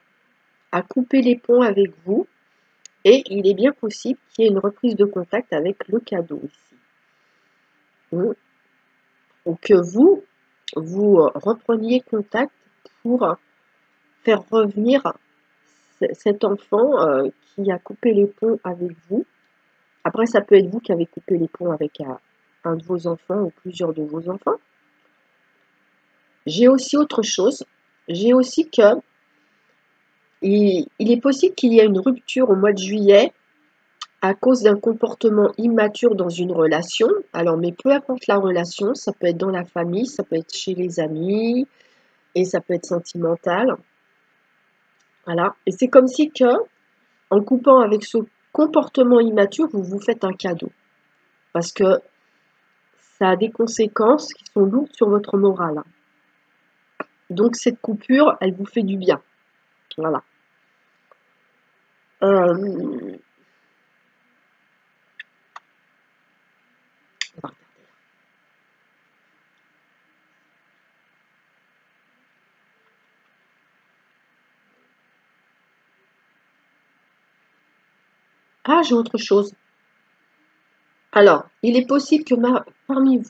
à couper les ponts avec vous, et il est bien possible qu'il y ait une reprise de contact avec le cadeau ici. Ou que vous repreniez contact pour faire revenir cet enfant qui a coupé les ponts avec vous. Après, ça peut être vous qui avez coupé les ponts avec un de vos enfants ou plusieurs de vos enfants. J'ai aussi autre chose. J'ai aussi que il est possible qu'il y ait une rupture au mois de juillet à cause d'un comportement immature dans une relation. Alors, mais peu importe la relation, ça peut être dans la famille, ça peut être chez les amis, et ça peut être sentimental. Voilà. Et c'est comme si que, en coupant avec ce comportement immature, vous vous faites un cadeau. Parce que ça a des conséquences qui sont lourdes sur votre morale. Donc cette coupure, elle vous fait du bien. Voilà. Ah, j'ai autre chose. Alors, il est possible que parmi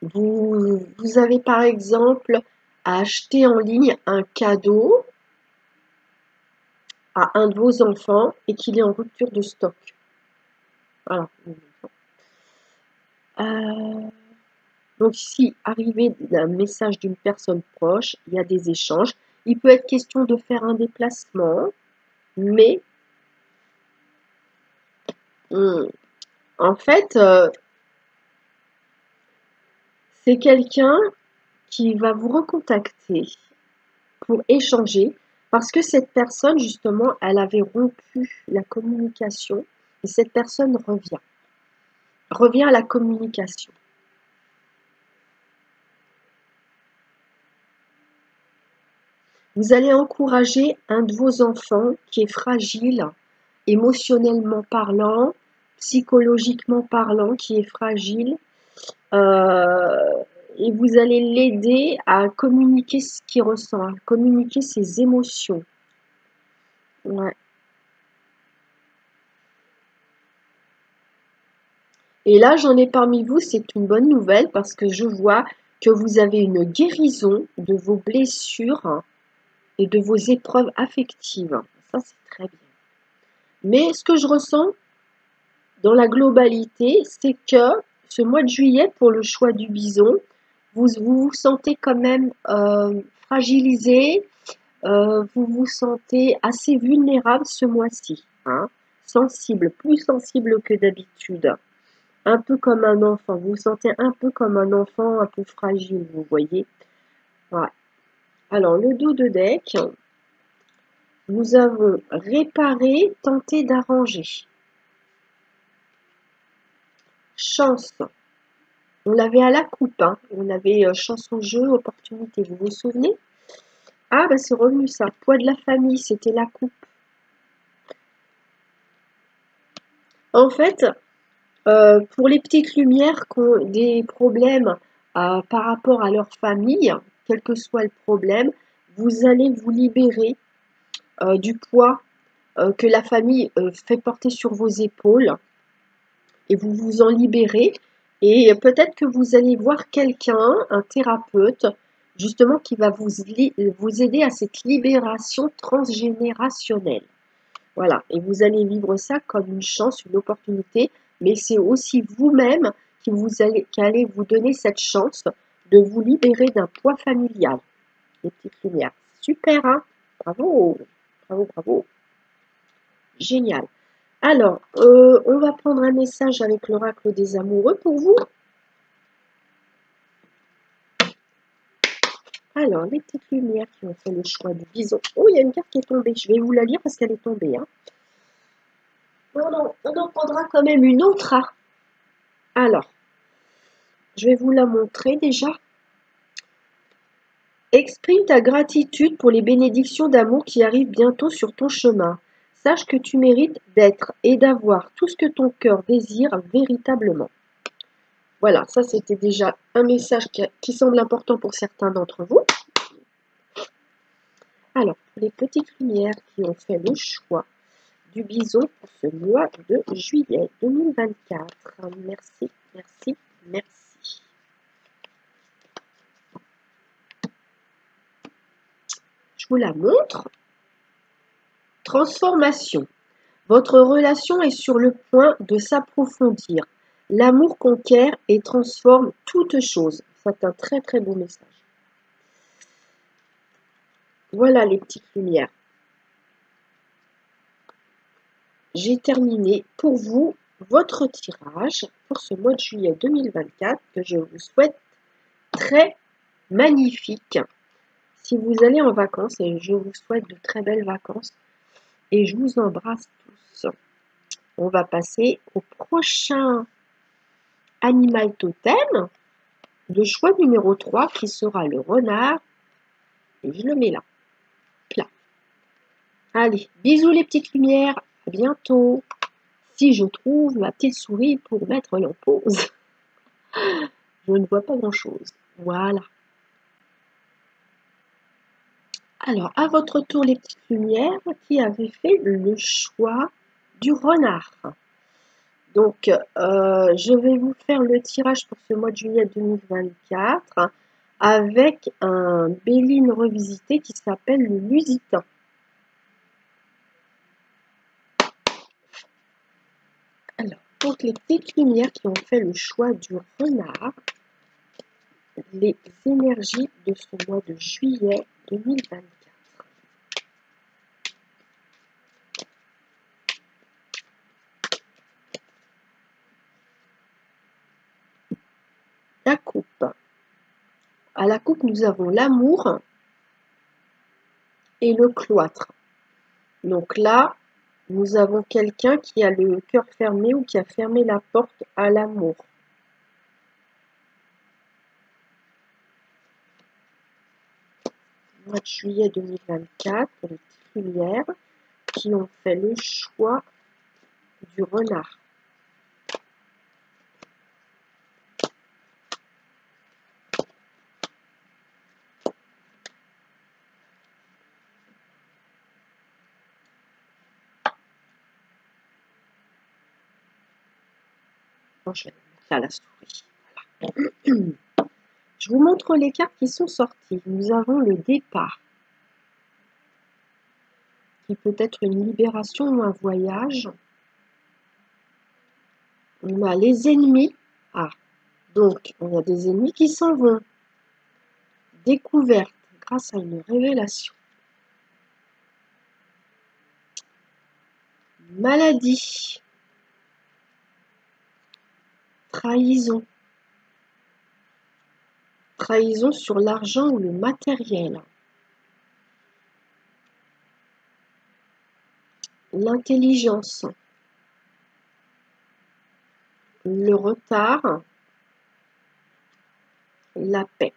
vous, vous avez par exemple acheté en ligne un cadeau à un de vos enfants et qu'il est en rupture de stock. Voilà. Donc ici, arrivé d'un message d'une personne proche, il y a des échanges. Il peut être question de faire un déplacement, mais en fait, c'est quelqu'un qui va vous recontacter pour échanger parce que cette personne, justement, elle avait rompu la communication et cette personne revient à la communication. Vous allez encourager un de vos enfants qui est fragile, émotionnellement parlant, psychologiquement parlant, qui est fragile, et vous allez l'aider à communiquer ce qu'il ressent, à communiquer ses émotions. Ouais. Et là, j'en ai parmi vous, c'est une bonne nouvelle parce que je vois que vous avez une guérison de vos blessures et de vos épreuves affectives. Ça, c'est très bien. Mais ce que je ressens dans la globalité, c'est que ce mois de juillet, pour le choix du bison, vous vous sentez quand même fragilisé, vous vous sentez assez vulnérable ce mois-ci, hein, sensible, plus sensible que d'habitude, un peu comme un enfant, vous vous sentez un peu comme un enfant, un peu fragile, vous voyez. Ouais. Alors, le dos de deck, nous avons réparé, tenter d'arranger. Chance. On l'avait à la coupe, hein. On avait chance au jeu, opportunité, vous vous souvenez? Ah, bah c'est revenu ça. Poids de la famille, c'était la coupe. En fait, pour les petites lumières qui ont des problèmes par rapport à leur famille, quel que soit le problème, vous allez vous libérer du poids que la famille fait porter sur vos épaules et vous vous en libérez. Et peut-être que vous allez voir quelqu'un, un thérapeute, justement, qui va vous aider à cette libération transgénérationnelle. Voilà, et vous allez vivre ça comme une chance, une opportunité, mais c'est aussi vous-même qui allez vous donner cette chance de vous libérer d'un poids familial. Les petites lumières. Super, hein? Bravo, bravo, bravo. Génial. Alors, on va prendre un message avec l'oracle des amoureux pour vous. Alors, les petites lumières qui ont fait le choix du bison. Oh, il y a une carte qui est tombée. Je vais vous la lire parce qu'elle est tombée. Hein. On en prendra quand même une autre. Hein. Alors, je vais vous la montrer déjà. Exprime ta gratitude pour les bénédictions d'amour qui arrivent bientôt sur ton chemin. Sache que tu mérites d'être et d'avoir tout ce que ton cœur désire véritablement. Voilà, ça c'était déjà un message qui semble important pour certains d'entre vous. Alors, pour les petites lumières qui ont fait le choix du bison pour ce mois de juillet 2024. Merci, merci, merci. Je vous la montre. Transformation. Votre relation est sur le point de s'approfondir. L'amour conquiert et transforme toute chose. C'est un très très beau message. Voilà les petites lumières. J'ai terminé pour vous votre tirage pour ce mois de juillet 2024 que je vous souhaite très magnifique. Si vous allez en vacances, et je vous souhaite de très belles vacances et je vous embrasse tous. On va passer au prochain animal totem, le choix numéro 3 qui sera le renard. Et je le mets là, plat. Allez, bisous les petites lumières, à bientôt. Si je trouve ma petite souris pour mettre en pause, je ne vois pas grand-chose. Voilà. Alors, à votre tour, les petites lumières, qui avez fait le choix du renard. Donc, je vais vous faire le tirage pour ce mois de juillet 2024 avec un Béline revisité qui s'appelle le Lusitain. Alors, pour les petites lumières qui ont fait le choix du renard, les énergies de ce mois de juillet 2024. La coupe. À la coupe, nous avons l'amour et le cloître. Donc là, nous avons quelqu'un qui a le cœur fermé ou qui a fermé la porte à l'amour. Mois de juillet 2024, pour les petites lumières qui ont fait le choix du renard. Bon, je vais mettre là la souris. Voilà. Je vous montre les cartes qui sont sorties. Nous avons le départ, qui peut être une libération ou un voyage. On a les ennemis. Ah, donc on a des ennemis qui s'en vont. Découverte grâce à une révélation. Maladie. Trahison. Trahison sur l'argent ou le matériel. L'intelligence. Le retard. La paix.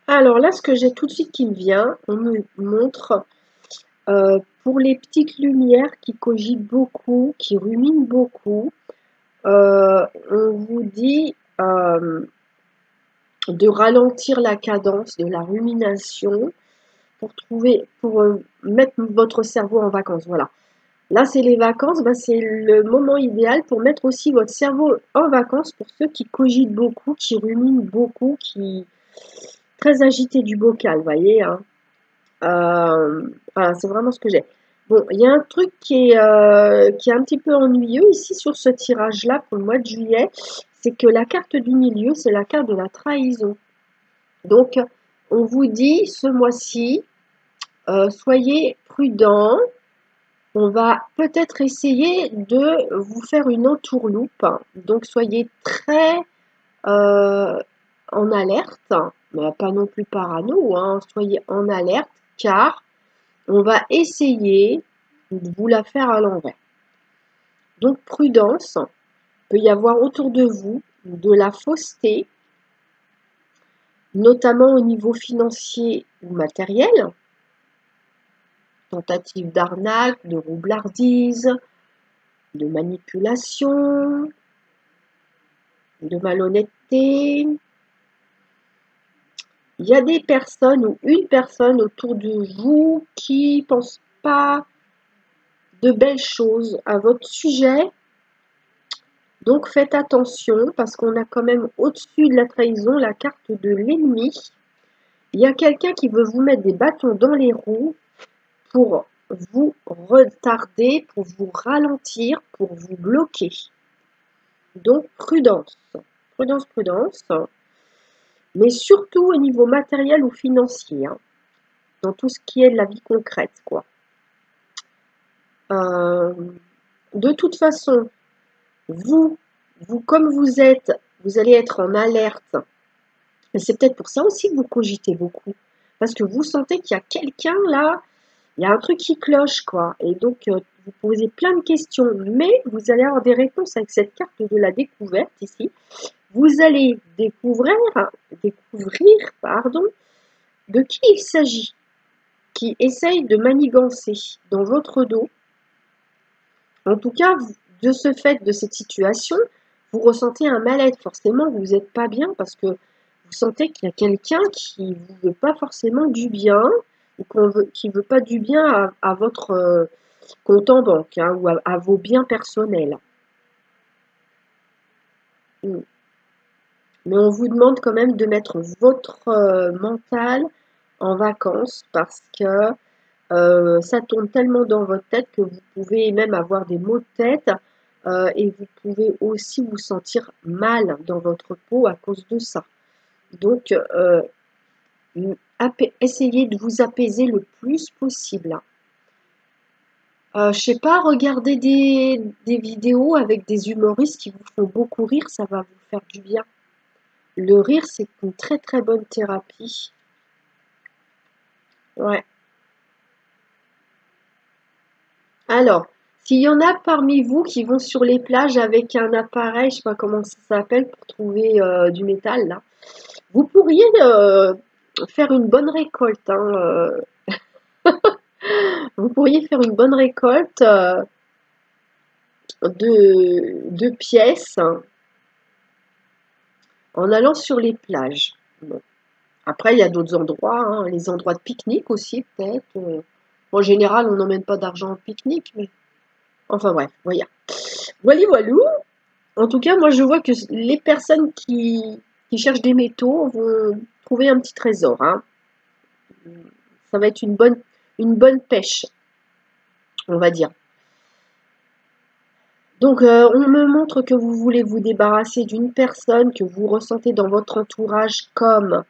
Alors là, ce que j'ai tout de suite qui me vient, on me montre pour les petites lumières qui cogitent beaucoup, qui ruminent beaucoup, on vous dit de ralentir la cadence de la rumination pour mettre votre cerveau en vacances. Voilà. Là, c'est les vacances, ben, c'est le moment idéal pour mettre aussi votre cerveau en vacances pour ceux qui cogitent beaucoup, qui ruminent beaucoup, qui très agité du bocal, vous voyez. Hein. Voilà, c'est vraiment ce que j'ai. Bon, il y a un truc qui est un petit peu ennuyeux ici sur ce tirage-là pour le mois de juillet, c'est que la carte du milieu, c'est la carte de la trahison. Donc, on vous dit ce mois-ci, soyez prudents. On va peut-être essayer de vous faire une entourloupe. Donc, soyez très en alerte, mais pas non plus parano, hein, soyez en alerte car on va essayer de vous la faire à l'envers. Donc prudence, il peut y avoir autour de vous de la fausseté, notamment au niveau financier ou matériel, tentative d'arnaque, de roublardise, de manipulation, de malhonnêteté. Il y a des personnes ou une personne autour de vous qui ne pense pas de belles choses à votre sujet. Donc faites attention parce qu'on a quand même au-dessus de la trahison la carte de l'ennemi. Il y a quelqu'un qui veut vous mettre des bâtons dans les roues pour vous retarder, pour vous ralentir, pour vous bloquer. Donc prudence, prudence, prudence. Mais surtout au niveau matériel ou financier, hein, dans tout ce qui est de la vie concrète, quoi. De toute façon, vous comme vous êtes, vous allez être en alerte. Mais c'est peut-être pour ça aussi que vous cogitez beaucoup. Parce que vous sentez qu'il y a quelqu'un là, il y a un truc qui cloche, quoi. Et donc, vous posez plein de questions, mais vous allez avoir des réponses avec cette carte de la découverte ici. Vous allez découvrir, pardon, de qui il s'agit, qui essaye de manigancer dans votre dos. En tout cas, de ce fait, de cette situation, vous ressentez un mal-être. Forcément, vous n'êtes pas bien parce que vous sentez qu'il y a quelqu'un qui ne vous veut pas forcément du bien ou qui ne veut pas du bien à votre compte en banque, hein, ou à vos biens personnels. Mais on vous demande quand même de mettre votre mental en vacances parce que ça tourne tellement dans votre tête que vous pouvez même avoir des maux de tête et vous pouvez aussi vous sentir mal dans votre peau à cause de ça. Donc, essayez de vous apaiser le plus possible. Je sais pas, regardez des vidéos avec des humoristes qui vous font beaucoup rire, ça va vous faire du bien. Le rire, c'est une très très bonne thérapie. Ouais. Alors, s'il y en a parmi vous qui vont sur les plages avec un appareil, je sais pas comment ça s'appelle, pour trouver du métal, là, vous pourriez faire une bonne récolte, hein, vous pourriez faire une bonne récolte de pièces, hein, en allant sur les plages. Bon. Après, il y a d'autres endroits, hein, les endroits de pique-nique aussi, peut-être. En général, on n'emmène pas d'argent au pique-nique, mais enfin bref, voilà. Voilou. En tout cas, moi, je vois que les personnes qui cherchent des métaux vont trouver un petit trésor, hein. Ça va être une bonne pêche, on va dire. Donc, on me montre que vous voulez vous débarrasser d'une personne que vous ressentez dans votre entourage comme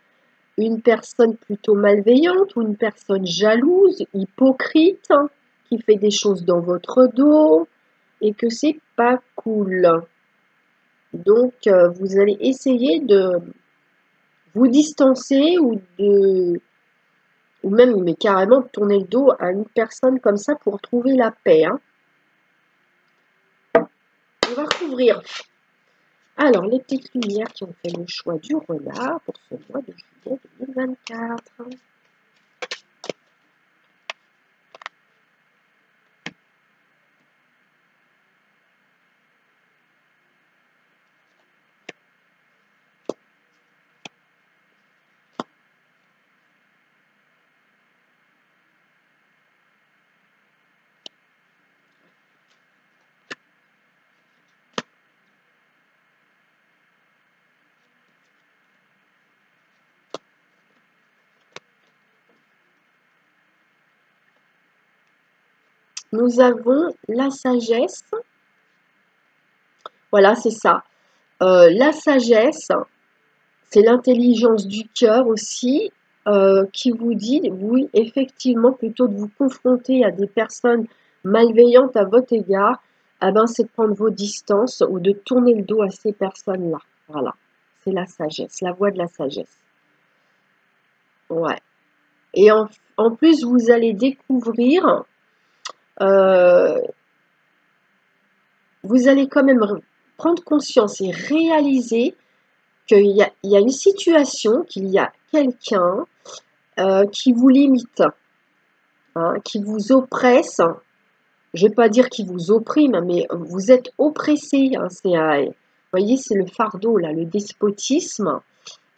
une personne plutôt malveillante ou une personne jalouse, hypocrite, hein, qui fait des choses dans votre dos et que c'est pas cool. Donc, vous allez essayer de vous distancer ou même, mais carrément, de tourner le dos à une personne comme ça pour trouver la paix, hein. On va recouvrir. Alors, les petites lumières qui ont fait le choix du renard pour ce mois de juillet 2024. Nous avons la sagesse. Voilà, c'est ça. La sagesse, c'est l'intelligence du cœur aussi, qui vous dit, oui, effectivement, plutôt de vous confronter à des personnes malveillantes à votre égard, eh ben, c'est de prendre vos distances ou de tourner le dos à ces personnes-là. Voilà, c'est la sagesse, la voie de la sagesse. Ouais. Et en plus, vous allez découvrir, vous allez quand même prendre conscience et réaliser qu'il y a une situation, qu'il y a quelqu'un qui vous limite, hein, qui vous oppresse je ne vais pas dire qu'il vous opprime, mais vous êtes oppressé. Hein, vous voyez, c'est le fardeau, là, le despotisme.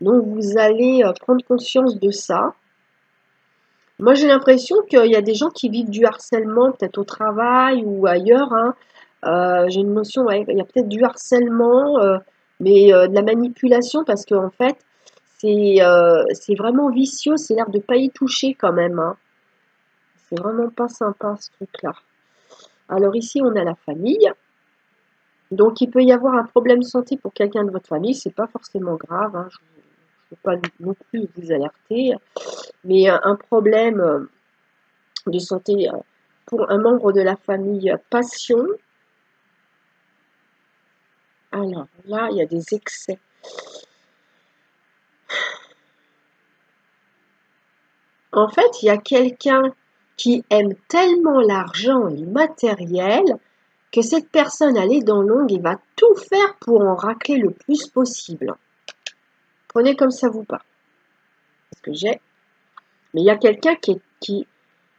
Donc, vous allez prendre conscience de ça. Moi, j'ai l'impression qu'il y a des gens qui vivent du harcèlement, peut-être au travail ou ailleurs. Hein. J'ai une notion, ouais, il y a peut-être du harcèlement, mais de la manipulation, parce qu'en fait, c'est vraiment vicieux, c'est l'air de ne pas y toucher quand même. Hein. C'est vraiment pas sympa ce truc-là. Alors ici, on a la famille. Donc, il peut y avoir un problème de santé pour quelqu'un de votre famille, c'est pas forcément grave. Hein. Je ne veux pas non plus vous alerter, mais un problème de santé pour un membre de la famille passion. Alors là, il y a des excès. En fait, il y a quelqu'un qui aime tellement l'argent et le matériel que cette personne, elle est dans l'ongle et va tout faire pour en racler le plus possible. Prenez comme ça vous parle. Ce que j'ai. Mais il y a quelqu'un il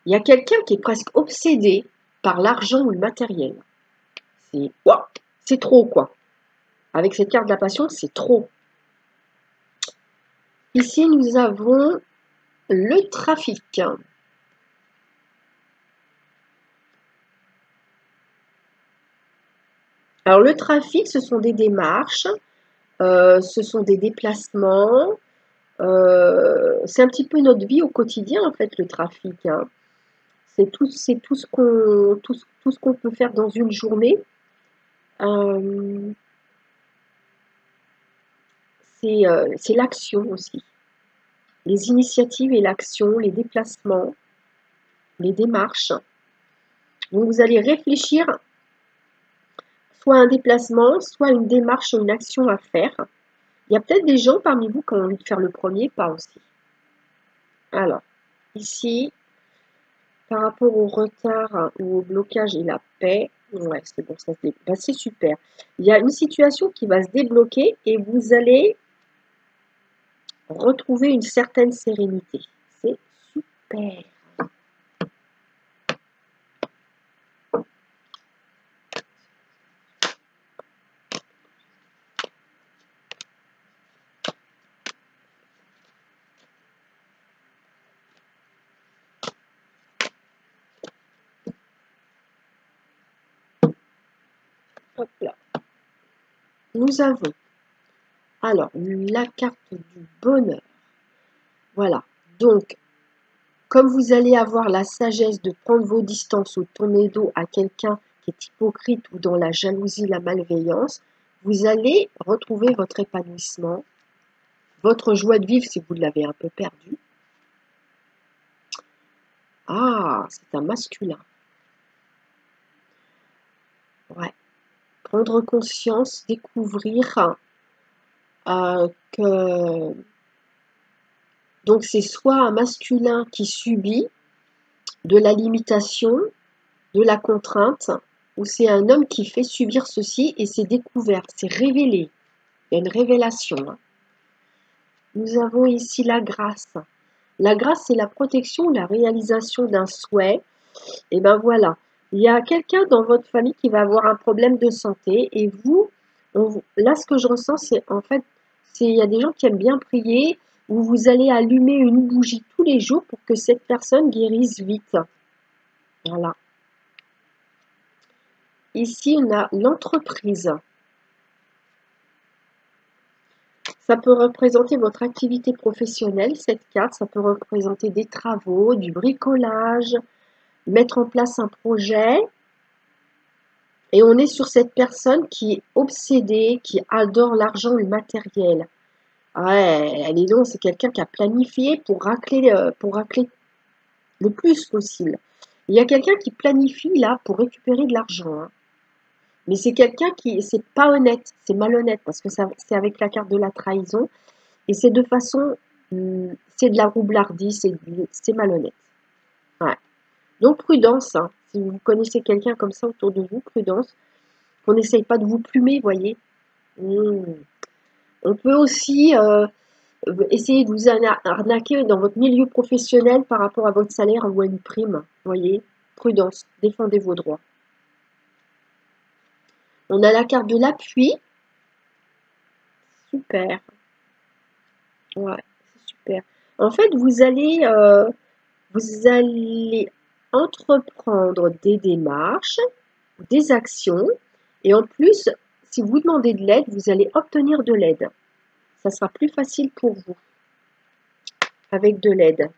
y a quelqu'un qui est presque obsédé par l'argent ou le matériel. C'est trop, quoi. Avec cette carte de la passion, c'est trop. Ici, nous avons le trafic. Alors, le trafic, ce sont des démarches, ce sont des déplacements. C'est un petit peu notre vie au quotidien, en fait, le trafic. Hein. C'est tout ce qu'on peut faire dans une journée. C'est l'action aussi. Les initiatives et l'action, les déplacements, les démarches. Donc, vous allez réfléchir soit un déplacement, soit une démarche ou une action à faire. Il y a peut-être des gens parmi vous qui ont envie de faire le premier pas aussi. Alors, ici, par rapport au retard ou au blocage et la paix, ouais, c'est bon, ça c'est super. Il y a une situation qui va se débloquer et vous allez retrouver une certaine sérénité. C'est super. Hop là. Nous avons alors la carte du bonheur. Voilà. Donc, comme vous allez avoir la sagesse de prendre vos distances ou de tourner dos à quelqu'un qui est hypocrite ou dans la jalousie, la malveillance, vous allez retrouver votre épanouissement, votre joie de vivre si vous l'avez un peu perdu. Ah, c'est un masculin. Ouais. Prendre conscience, découvrir que donc c'est soit un masculin qui subit de la limitation, de la contrainte, ou c'est un homme qui fait subir ceci et c'est découvert, c'est révélé. Il y a une révélation. Hein. Nous avons ici la grâce. La grâce, c'est la protection, la réalisation d'un souhait. Et ben voilà, il y a quelqu'un dans votre famille qui va avoir un problème de santé et vous, là ce que je ressens, c'est en fait, il y a des gens qui aiment bien prier où vous allez allumer une bougie tous les jours pour que cette personne guérisse vite. Voilà. Ici, on a l'entreprise. Ça peut représenter votre activité professionnelle, cette carte. Ça peut représenter des travaux, du bricolage, mettre en place un projet. Et on est sur cette personne qui est obsédée, qui adore l'argent et le matériel. Ouais, elle est donc, c'est quelqu'un qui a planifié pour racler le plus possible. Il y a quelqu'un qui planifie là pour récupérer de l'argent. Hein. Mais c'est quelqu'un qui, c'est pas honnête, c'est malhonnête parce que c'est avec la carte de la trahison et c'est de façon, c'est de la roublardise, c'est malhonnête. Ouais. Donc prudence, hein. Si vous connaissez quelqu'un comme ça autour de vous, prudence. On n'essaye pas de vous plumer, voyez. On peut aussi essayer de vous arnaquer dans votre milieu professionnel par rapport à votre salaire ou à une prime, voyez. prudence, défendez vos droits. On a la carte de l'appui. Super. Ouais, c'est super. En fait, vous allez entreprendre des démarches, des actions, et en plus, si vous demandez de l'aide, vous allez obtenir de l'aide. Ça sera plus facile pour vous avec de l'aide.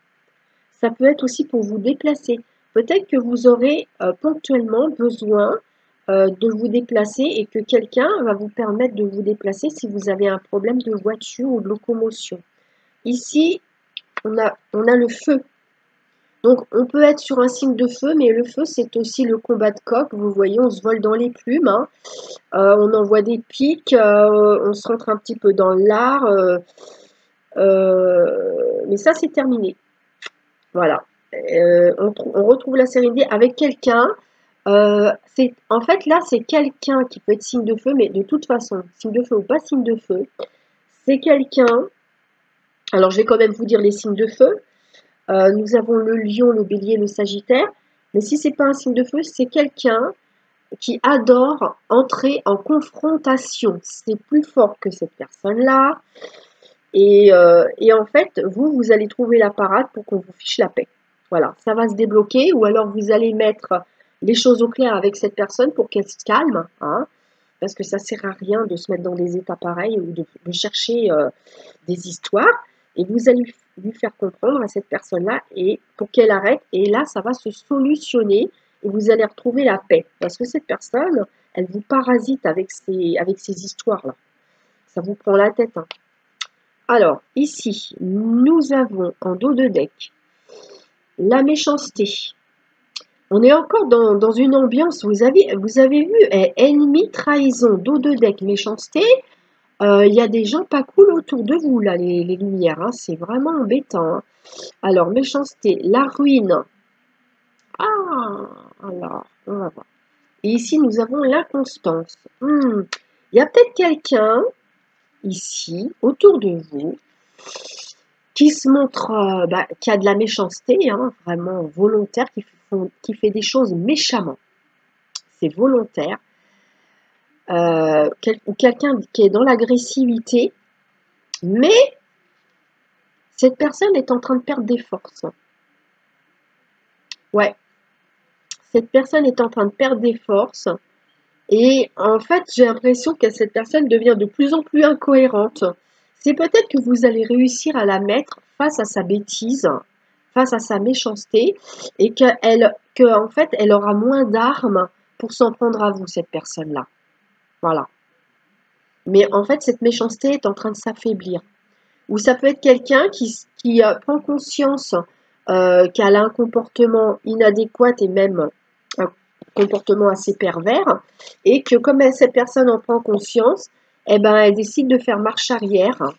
Ça peut être aussi pour vous déplacer. Peut-être que vous aurez ponctuellement besoin de vous déplacer et que quelqu'un va vous permettre de vous déplacer si vous avez un problème de voiture ou de locomotion. Ici, on a le feu. Donc, on peut être sur un signe de feu, mais le feu, c'est aussi le combat de coq. Vous voyez, on se vole dans les plumes, hein. On envoie des pics, on se rentre un petit peu dans l'art. Mais ça, c'est terminé. Voilà. On retrouve la sérénité avec quelqu'un. En fait, là, c'est quelqu'un qui peut être signe de feu, mais de toute façon, signe de feu ou pas signe de feu, c'est quelqu'un. Alors, je vais quand même vous dire les signes de feu. Nous avons le lion, le bélier, le sagittaire. Mais si c'est pas un signe de feu, c'est quelqu'un qui adore entrer en confrontation. C'est plus fort que cette personne-là. Et en fait, vous allez trouver la parade pour qu'on vous fiche la paix. Voilà, ça va se débloquer. Ou alors vous allez mettre les choses au clair avec cette personne pour qu'elle se calme. Hein, parce que ça ne sert à rien de se mettre dans des états pareils ou de chercher des histoires. Et vous allez lui faire comprendre à cette personne-là et pour qu'elle arrête. Et là, ça va se solutionner et vous allez retrouver la paix. Parce que cette personne, elle vous parasite avec ces histoires-là. Ça vous prend la tête. Hein. Alors, ici, nous avons en dos de deck la méchanceté. On est encore dans une ambiance, vous avez vu, ennemi, trahison, dos de deck, méchanceté. Il y a des gens pas cool autour de vous, là, les lumières. Hein, c'est vraiment embêtant. Hein. Alors, méchanceté, la ruine. Ah, alors, on va voir. Et ici, nous avons l'inconstance. Il y a peut-être quelqu'un, ici, autour de vous, qui se montre, qui a de la méchanceté, hein, vraiment volontaire, qui fait des choses méchamment. C'est volontaire. Ou quelqu'un qui est dans l'agressivité, mais cette personne est en train de perdre des forces. Ouais, cette personne est en train de perdre des forces. Et en fait, j'ai l'impression que cette personne devient de plus en plus incohérente. C'est peut-être que vous allez réussir à la mettre face à sa bêtise, face à sa méchanceté, et en fait, elle aura moins d'armes pour s'en prendre à vous, cette personne-là. Voilà. Mais en fait, cette méchanceté est en train de s'affaiblir. Ou ça peut être quelqu'un qui prend conscience qu'elle a un comportement inadéquat et même un comportement assez pervers, et que comme cette personne en prend conscience, eh ben, elle décide de faire marche arrière, parce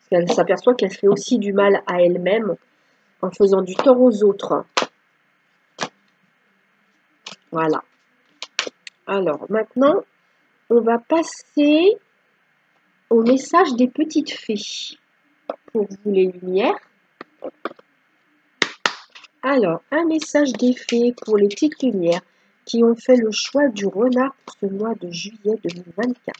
qu'elle s'aperçoit qu'elle fait aussi du mal à elle-même en faisant du tort aux autres. Voilà. Alors, maintenant, on va passer au message des petites fées. Pour vous, les lumières. Alors, un message des fées pour les petites lumières qui ont fait le choix du renard pour ce mois de juillet 2024.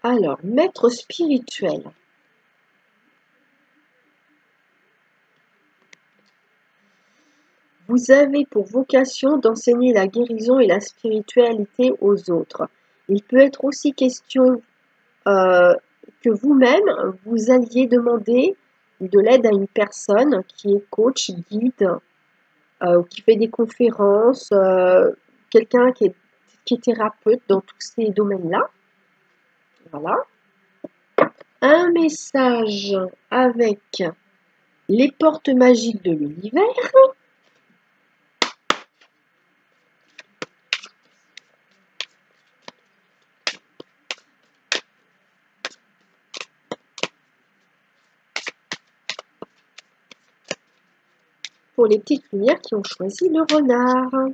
Alors, maître spirituel. Vous avez pour vocation d'enseigner la guérison et la spiritualité aux autres. Il peut être aussi question que vous-même, vous alliez demander de l'aide à une personne qui est coach, guide, qui fait des conférences, quelqu'un qui est thérapeute dans tous ces domaines-là. Voilà. Un message avec les portes magiques de l'univers. Pour les petites lumières qui ont choisi le renard.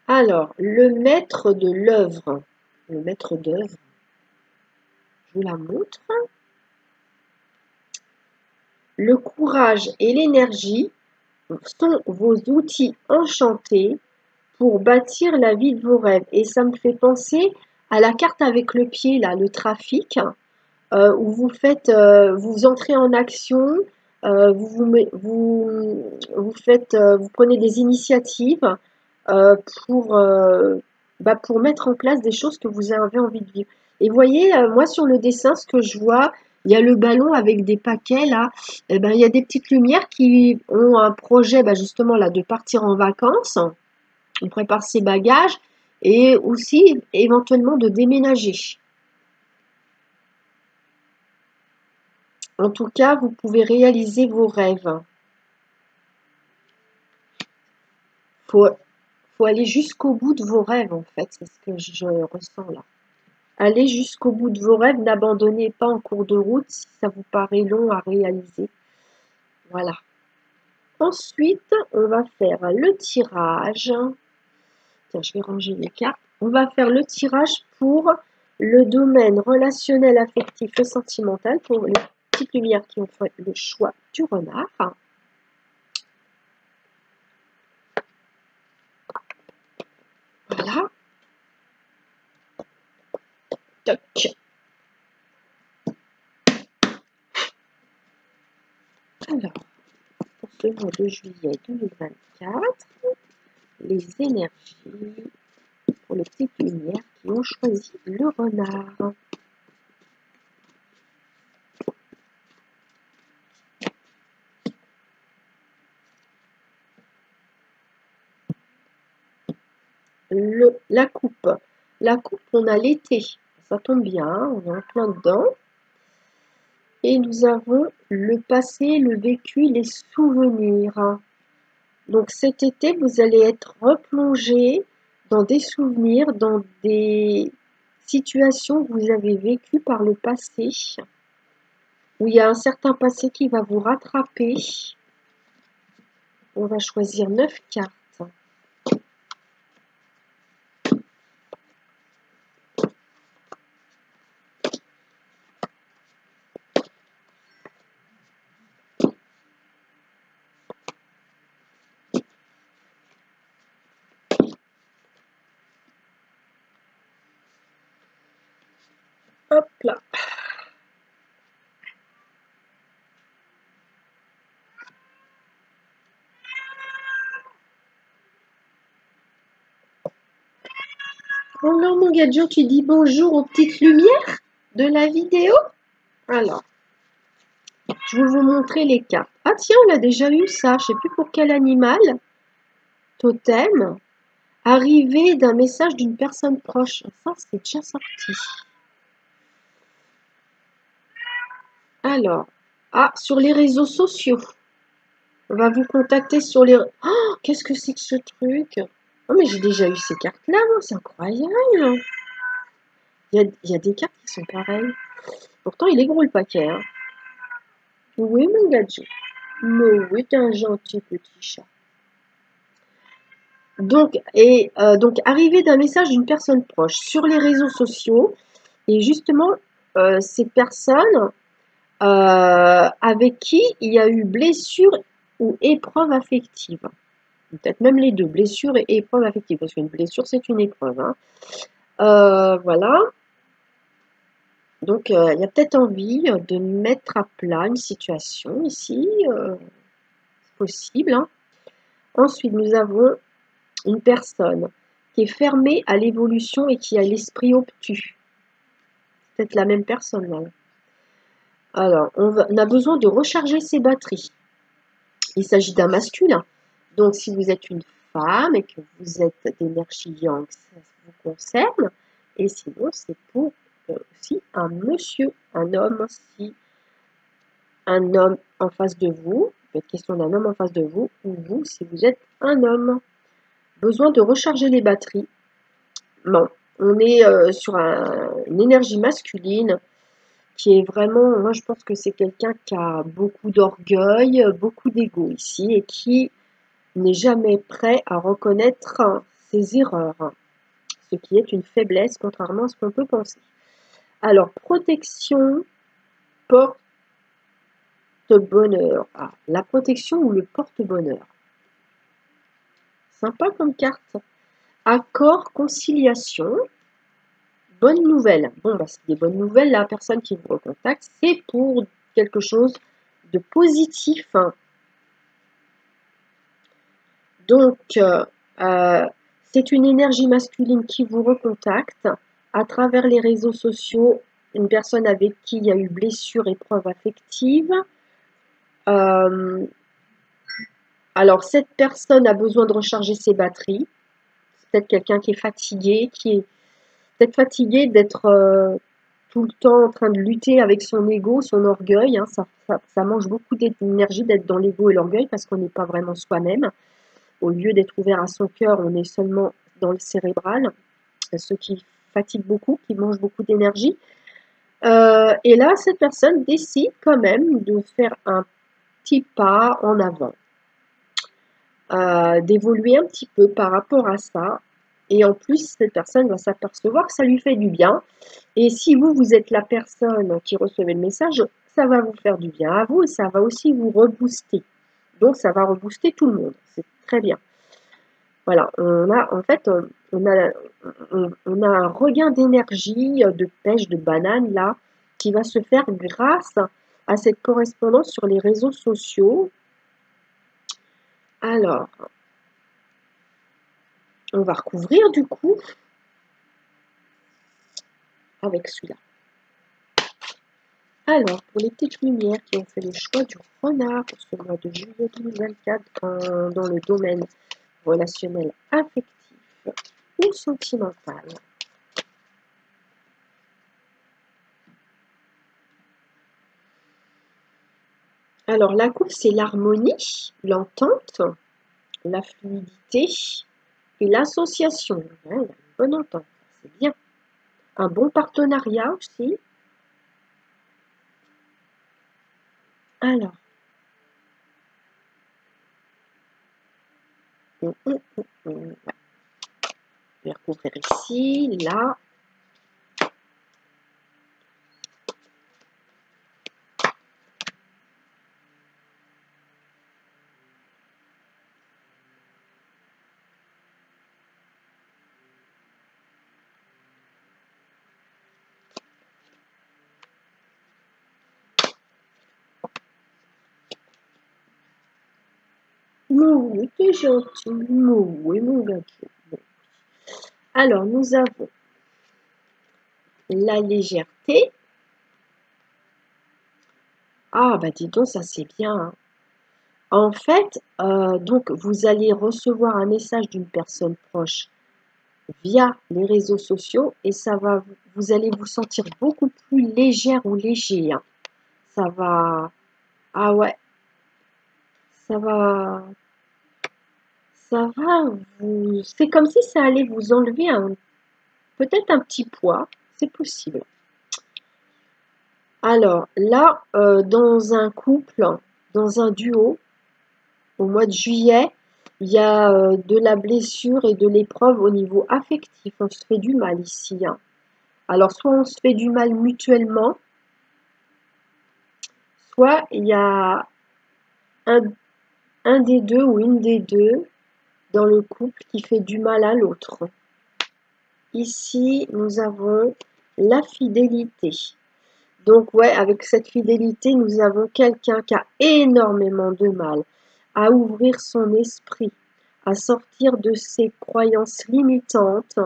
Alors, le maître de l'œuvre. Le maître d'œuvre. je vous la montre. Le courage et l'énergie sont vos outils enchantés pour bâtir la vie de vos rêves. Et ça me fait penser à la carte avec le pied, là, le trafic, où vous faites, vous entrez en action, vous prenez des initiatives pour, pour mettre en place des choses que vous avez envie de vivre. Et vous voyez, moi sur le dessin, ce que je vois, il y a le ballon avec des paquets là. Et ben, il y a des petites lumières qui ont un projet justement là de partir en vacances. On prépare ses bagages et aussi éventuellement de déménager. En tout cas, vous pouvez réaliser vos rêves. Faut aller jusqu'au bout de vos rêves en fait, c'est ce que je ressens là. Allez jusqu'au bout de vos rêves, n'abandonnez pas en cours de route si ça vous paraît long à réaliser. Voilà. Ensuite, on va faire le tirage. Tiens, je vais ranger les cartes. On va faire le tirage pour le domaine relationnel, affectif et sentimental pour les petites lumières qui ont fait le choix du renard. Voilà. Toc. Alors, pour ce mois de juillet 2024, les énergies pour les petites lumières qui ont choisi le renard. La coupe. La coupe, on a l'été. Ça tombe bien, on est en plein dedans. Et nous avons le passé, le vécu, les souvenirs. Donc cet été, vous allez être replongé dans des souvenirs, dans des situations que vous avez vécues par le passé, où il y a un certain passé qui va vous rattraper. On va choisir 9 cartes. Hop là. Alors mon gadget, tu dis bonjour aux petites lumières de la vidéo. Alors, je vais vous montrer les cartes. Ah tiens, on a déjà eu ça. Je ne sais plus pour quel animal. Totem. Arrivée d'un message d'une personne proche. Ça, c'est déjà sorti. Alors, sur les réseaux sociaux. On va vous contacter sur les... Oh, qu'est-ce que c'est que ce truc? Oh, mais j'ai déjà eu ces cartes-là, c'est incroyable. Il y a des cartes qui sont pareilles. Pourtant, il est gros le paquet. Hein. Oui, mon gadget. Mais oui, t'es un gentil petit chat. Donc, arrivé d'un message d'une personne proche sur les réseaux sociaux. Et justement, ces personnes avec qui il y a eu blessure ou épreuve affective. Peut-être même les deux, blessure et épreuve affective, parce qu'une blessure, c'est une épreuve. Hein. Voilà. Donc, il y a peut-être envie de mettre à plat une situation ici. C'est possible. Hein. Ensuite, nous avons une personne qui est fermée à l'évolution et qui a l'esprit obtus. Peut-être la même personne, là. Alors, on a besoin de recharger ses batteries. Il s'agit d'un masculin. Donc, si vous êtes une femme et que vous êtes d'énergie yang, ça vous concerne. Et sinon, c'est pour aussi un monsieur, un homme, si un homme en face de vous, il peut être question d'un homme en face de vous, ou vous, si vous êtes un homme. Besoin de recharger les batteries. Bon, on est sur une énergie masculine qui est vraiment, moi je pense que c'est quelqu'un qui a beaucoup d'orgueil, beaucoup d'ego ici, et qui n'est jamais prêt à reconnaître ses erreurs, ce qui est une faiblesse, contrairement à ce qu'on peut penser. Alors, protection, porte-bonheur. Ah, la protection ou le porte-bonheur. Sympa comme carte. Accord, conciliation. Bonne nouvelle. Bon, bah, c'est des bonnes nouvelles. La personne qui vous recontacte, c'est pour quelque chose de positif. Hein. Donc, c'est une énergie masculine qui vous recontacte à travers les réseaux sociaux. Une personne avec qui il y a eu blessure, épreuve affective. Alors, cette personne a besoin de recharger ses batteries. C'est peut-être quelqu'un qui est fatigué, qui est peut-être fatigué d'être tout le temps en train de lutter avec son ego, son orgueil. Hein. Ça mange beaucoup d'énergie d'être dans l'ego et l'orgueil parce qu'on n'est pas vraiment soi-même. Au lieu d'être ouvert à son cœur, on est seulement dans le cérébral. Ce qui fatigue beaucoup, qui mange beaucoup d'énergie. Et là, cette personne décide quand même de faire un petit pas en avant. D'évoluer un petit peu par rapport à ça. Et en plus, cette personne va s'apercevoir que ça lui fait du bien. Et si vous êtes la personne qui recevait le message, ça va vous faire du bien à vous et ça va aussi vous rebooster. Donc, ça va rebooster tout le monde. C'est très bien. Voilà, on a en fait, on a un regain d'énergie, de pêche, de banane là, qui va se faire grâce à cette correspondance sur les réseaux sociaux. Alors, on va recouvrir du coup avec celui-là. Alors, pour les petites lumières qui ont fait le choix du renard pour ce mois de juillet 2024 dans le domaine relationnel affectif ou sentimental. Alors, la coupe, c'est l'harmonie, l'entente, la fluidité et l'association. Ouais, une bonne entente, c'est bien. Un bon partenariat aussi. Alors, je vais recouvrir ici, là. Oui, t'es gentil. Oui, mon gâteau. Alors, nous avons la légèreté. Ah, bah dis donc, ça c'est bien. Hein. En fait, donc vous allez recevoir un message d'une personne proche via les réseaux sociaux et ça va, vous allez vous sentir beaucoup plus légère ou léger. Hein. Ça va, ah ouais, ça va, c'est comme si ça allait vous enlever peut-être un petit poids, c'est possible. Alors là, dans un couple, dans un duo, au mois de juillet, il y a de la blessure et de l'épreuve au niveau affectif. On se fait du mal ici. Hein. Alors, soit on se fait du mal mutuellement, soit il y a un des deux ou une des deux dans le couple qui fait du mal à l'autre. Ici, nous avons la fidélité. Donc, ouais, avec cette fidélité, nous avons quelqu'un qui a énormément de mal à ouvrir son esprit, à sortir de ses croyances limitantes,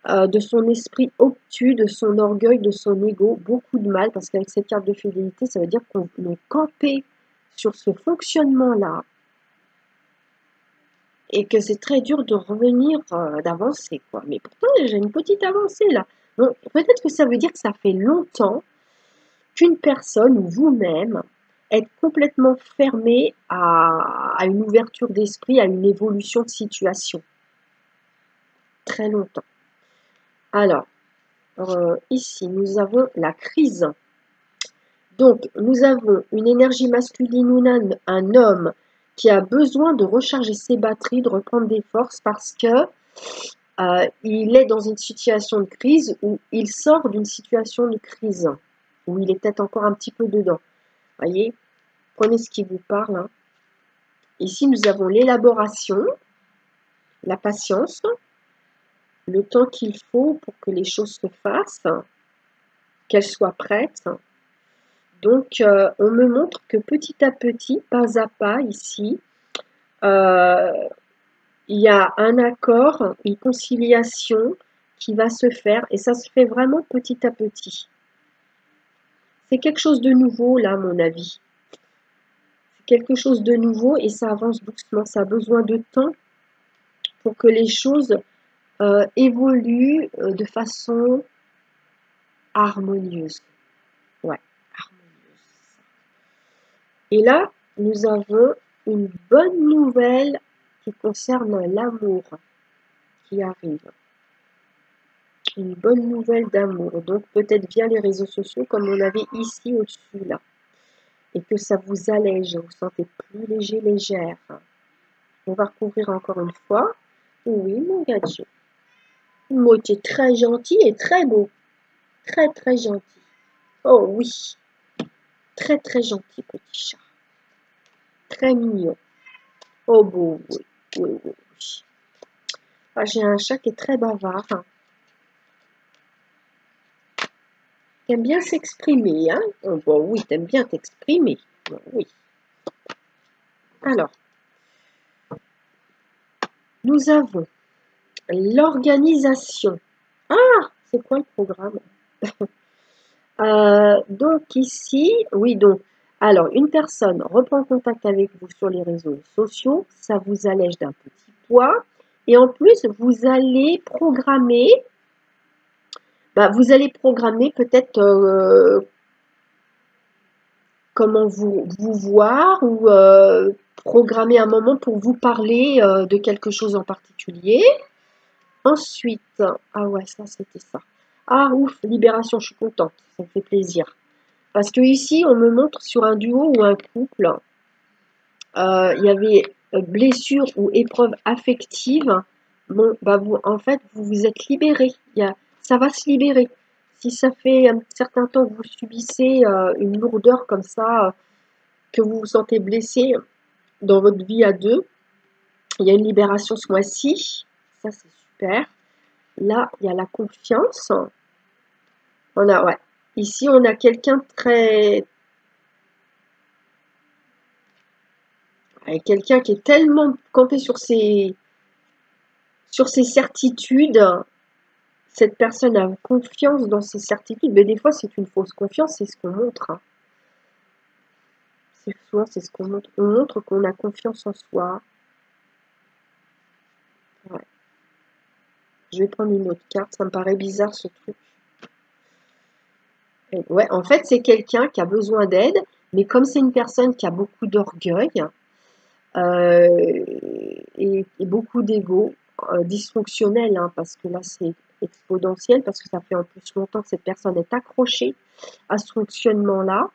de son esprit obtus, de son orgueil, de son ego, beaucoup de mal, parce qu'avec cette carte de fidélité, ça veut dire qu'on est campé sur ce fonctionnement-là, et que c'est très dur de revenir, d'avancer, quoi. Mais pourtant, j'ai une petite avancée, là. Donc, peut-être que ça veut dire que ça fait longtemps qu'une personne ou vous-même êtes complètement fermé à une ouverture d'esprit, à une évolution de situation. Très longtemps. Alors, ici, nous avons la crise. Donc, nous avons une énergie masculine ou un homme qui a besoin de recharger ses batteries, de reprendre des forces parce que il est dans une situation de crise ou il sort d'une situation de crise, où il est peut-être encore un petit peu dedans. Voyez, prenez ce qui vous parle. Hein. Ici, nous avons l'élaboration, la patience, le temps qu'il faut pour que les choses se fassent, qu'elles soient prêtes. Donc, on me montre que petit à petit, pas à pas, ici, il y a un accord, une conciliation qui va se faire, et ça se fait vraiment petit à petit. C'est quelque chose de nouveau, là, à mon avis. C'est quelque chose de nouveau, et ça avance doucement. Ça a besoin de temps pour que les choses évoluent de façon harmonieuse. Ouais, harmonieuse. Et là, nous avons une bonne nouvelle qui concerne l'amour qui arrive. Une bonne nouvelle d'amour. Donc peut-être via les réseaux sociaux comme on avait ici au-dessus là. Et que ça vous allège, vous sentez plus léger, légère. On va recouvrir encore une fois. Oui, mon gadget. Moi, tu es très gentil et très beau. Très, très gentil. Oh oui. Très, très gentil, petit chat. Très mignon. Oh beau, oui. Oui, oui, oui. Ah, j'ai un chat qui est très bavard. T'aimes bien s'exprimer, hein? Oh, bon, oui, t'aimes bien t'exprimer. Bon, oui. Alors, nous avons l'organisation. Ah, c'est quoi le programme? Donc ici, oui, donc, alors, une personne reprend contact avec vous sur les réseaux sociaux, ça vous allège d'un petit poids, et en plus, vous allez programmer, peut-être comment vous voir ou programmer un moment pour vous parler de quelque chose en particulier. Ensuite, ah ouais, ça c'était ça. Ah ouf, libération, je suis contente, ça me fait plaisir. Parce que ici, on me montre sur un duo ou un couple, il y avait blessure ou épreuve affective. Bon, bah vous, en fait, vous vous êtes libéré. Ça va se libérer. Si ça fait un certain temps que vous subissez une lourdeur comme ça, que vous vous sentez blessé dans votre vie à deux, il y a une libération ce mois-ci. Ça, c'est super. Là, il y a la confiance. Ouais. Ici, on a quelqu'un très... Quelqu'un qui est tellement campé sur ses certitudes. Cette personne a confiance dans ses certitudes, mais des fois, c'est une fausse confiance, c'est ce qu'on montre. Hein. Souvent, c'est ce qu'on montre. On montre qu'on a confiance en soi. Ouais. Je vais prendre une autre carte, ça me paraît bizarre ce truc. Ouais, en fait, c'est quelqu'un qui a besoin d'aide, mais comme c'est une personne qui a beaucoup d'orgueil et beaucoup d'ego, dysfonctionnel, hein, parce que là, c'est exponentiel, parce que ça fait en plus longtemps que cette personne est accrochée à ce fonctionnement-là.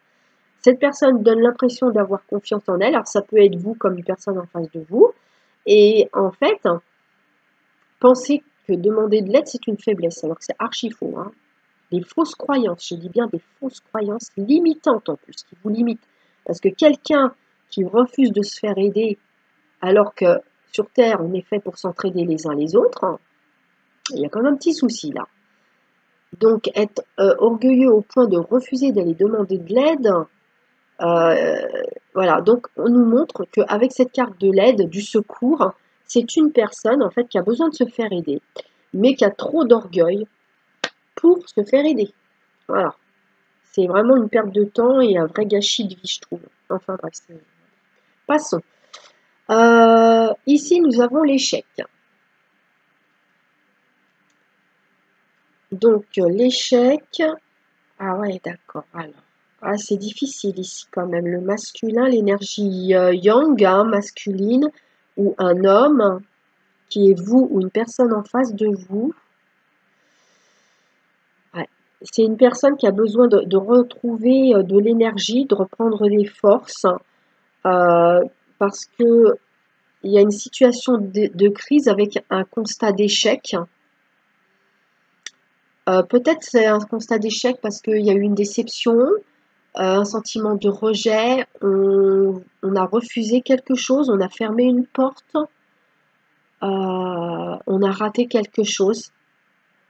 Cette personne donne l'impression d'avoir confiance en elle, alors ça peut être vous comme une personne en face de vous, et en fait, pensez que demander de l'aide, c'est une faiblesse, alors que c'est archi faux, hein. Des fausses croyances, je dis bien des fausses croyances limitantes en plus, qui vous limitent. Parce que quelqu'un qui refuse de se faire aider, alors que sur Terre, on est fait pour s'entraider les uns les autres, il y a quand même un petit souci là. Donc, être orgueilleux au point de refuser d'aller demander de l'aide, voilà. Donc, on nous montre qu'avec cette carte de l'aide, du secours, c'est une personne en fait qui a besoin de se faire aider, mais qui a trop d'orgueil pour se faire aider. Voilà. C'est vraiment une perte de temps et un vrai gâchis de vie, je trouve. Enfin bref, passons. Ici, nous avons l'échec. Donc, l'échec... Ah ouais, d'accord. Alors, c'est difficile ici quand même. Le masculin, l'énergie yang, hein, masculine, ou un homme qui est vous ou une personne en face de vous. Ouais. C'est une personne qui a besoin de retrouver de l'énergie, de reprendre des forces, parce que il y a une situation de crise avec un constat d'échec. Peut-être c'est un constat d'échec parce qu'il y a eu une déception, un sentiment de rejet, on a refusé quelque chose, on a fermé une porte, on a raté quelque chose.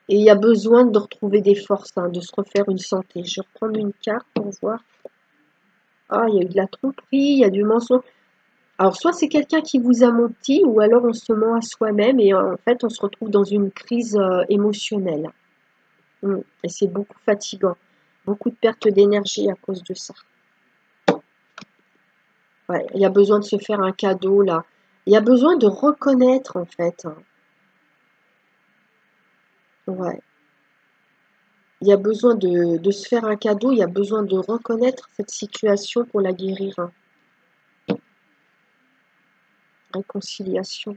Et il y a besoin de retrouver des forces, hein, de se refaire une santé. Je vais reprendre une carte pour voir. Ah, il y a eu de la tromperie, il y a du mensonge. Alors, soit c'est quelqu'un qui vous a menti, ou alors on se ment à soi-même et en fait, on se retrouve dans une crise émotionnelle. Et c'est beaucoup fatigant. Beaucoup de perte d'énergie à cause de ça. Ouais, il y a besoin de se faire un cadeau, là. Il y a besoin de reconnaître, en fait. Ouais. Il y a besoin de se faire un cadeau, il y a besoin de reconnaître cette situation pour la guérir, hein. Réconciliation.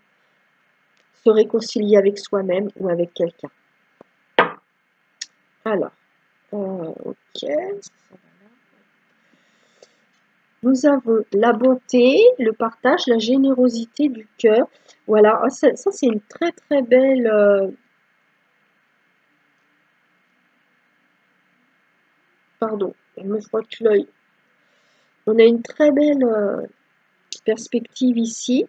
Se réconcilier avec soi-même ou avec quelqu'un. Alors, ok. Nous avons la bonté, le partage, la générosité du cœur. Voilà, ça c'est une très très belle... pardon, je me frotte l'œil. On a une très belle perspective ici.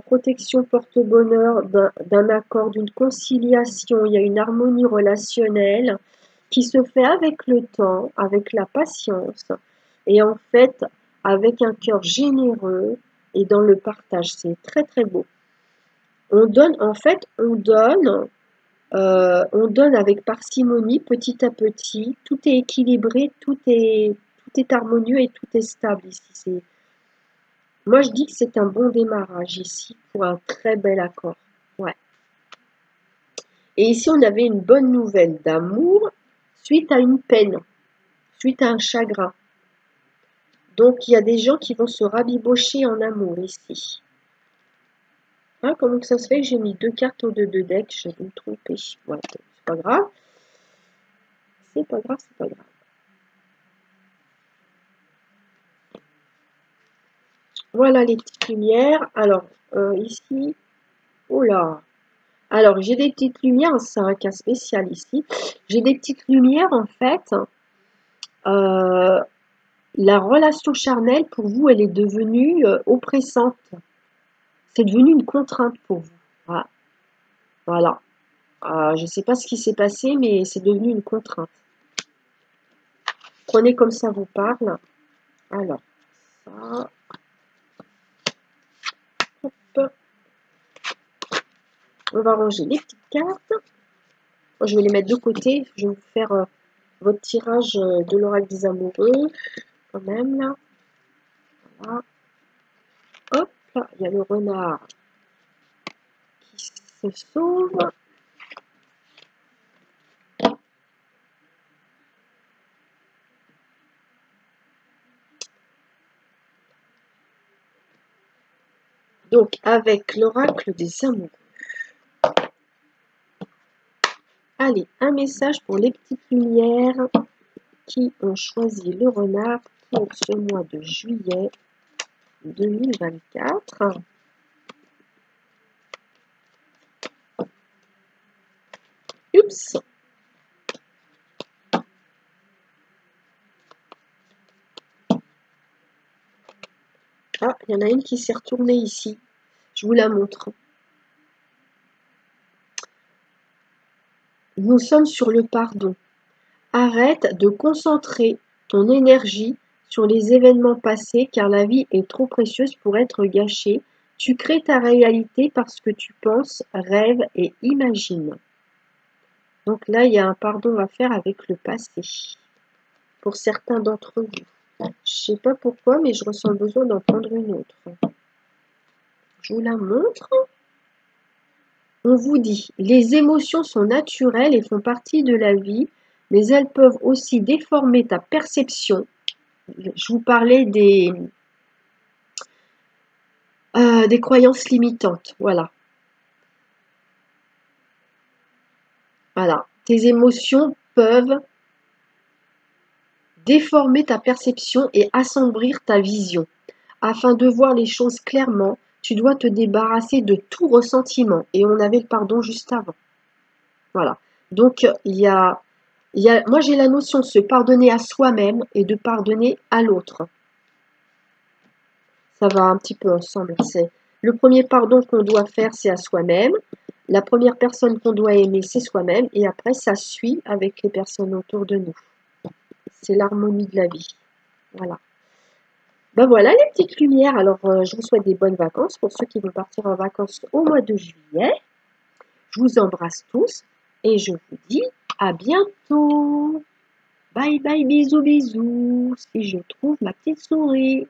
Protection porte-bonheur d'un accord, d'une conciliation. Il y a une harmonie relationnelle qui se fait avec le temps, avec la patience et en fait avec un cœur généreux et dans le partage. C'est très très beau. On donne, en fait, on donne avec parcimonie, petit à petit. Tout est équilibré, tout est harmonieux et tout est stable ici. Moi, je dis que c'est un bon démarrage ici pour un très bel accord. Ouais. Et ici, on avait une bonne nouvelle d'amour suite à une peine, suite à un chagrin. Donc, il y a des gens qui vont se rabibocher en amour ici. Hein, comment que ça se fait que j'ai mis 2 cartes au 2 de deck? J'ai dû me tromper. Voilà, c'est pas grave. C'est pas grave, c'est pas grave. Voilà les petites lumières. Alors, ici, oh là. Alors, j'ai des petites lumières, c'est un cas spécial ici. J'ai des petites lumières, en fait. La relation charnelle, pour vous, elle est devenue oppressante. C'est devenu une contrainte pour vous. Voilà. Je ne sais pas ce qui s'est passé, mais c'est devenu une contrainte. Prenez comme ça vous parle. Alors, ça. Hop. On va ranger les petites cartes. Je vais les mettre de côté. Je vais vous faire votre tirage de l'oracle des amoureux. Quand même, là. Voilà. Hop, là, il y a le renard qui se sauve. Donc, avec l'oracle des amoureux. Allez, un message pour les petites lumières qui ont choisi le renard pour ce mois de juillet 2024. Oups! Ah, il y en a une qui s'est retournée ici. Je vous la montre. Nous sommes sur le pardon. Arrête de concentrer ton énergie sur les événements passés car la vie est trop précieuse pour être gâchée. Tu crées ta réalité parce que tu penses, rêves et imagines. Donc là, il y a un pardon à faire avec le passé. Pour certains d'entre vous. Je ne sais pas pourquoi, mais je ressens le besoin d'en prendre une autre. Je vous la montre. On vous dit, les émotions sont naturelles et font partie de la vie, mais elles peuvent aussi déformer ta perception. Je vous parlais des croyances limitantes. Voilà. Voilà. Tes émotions peuvent déformer ta perception et assombrir ta vision. Afin de voir les choses clairement, tu dois te débarrasser de tout ressentiment. Et on avait le pardon juste avant. Voilà. Donc, moi j'ai la notion de se pardonner à soi-même et de pardonner à l'autre. Ça va un petit peu ensemble. C'est le premier pardon qu'on doit faire, c'est à soi-même. La première personne qu'on doit aimer, c'est soi-même. Et après, ça suit avec les personnes autour de nous. C'est l'harmonie de la vie. Voilà. Ben voilà les petites lumières. Alors, je vous souhaite des bonnes vacances pour ceux qui vont partir en vacances au mois de juillet. Je vous embrasse tous et je vous dis à bientôt. Bye bye, bisous, bisous. Si je trouve ma petite souris.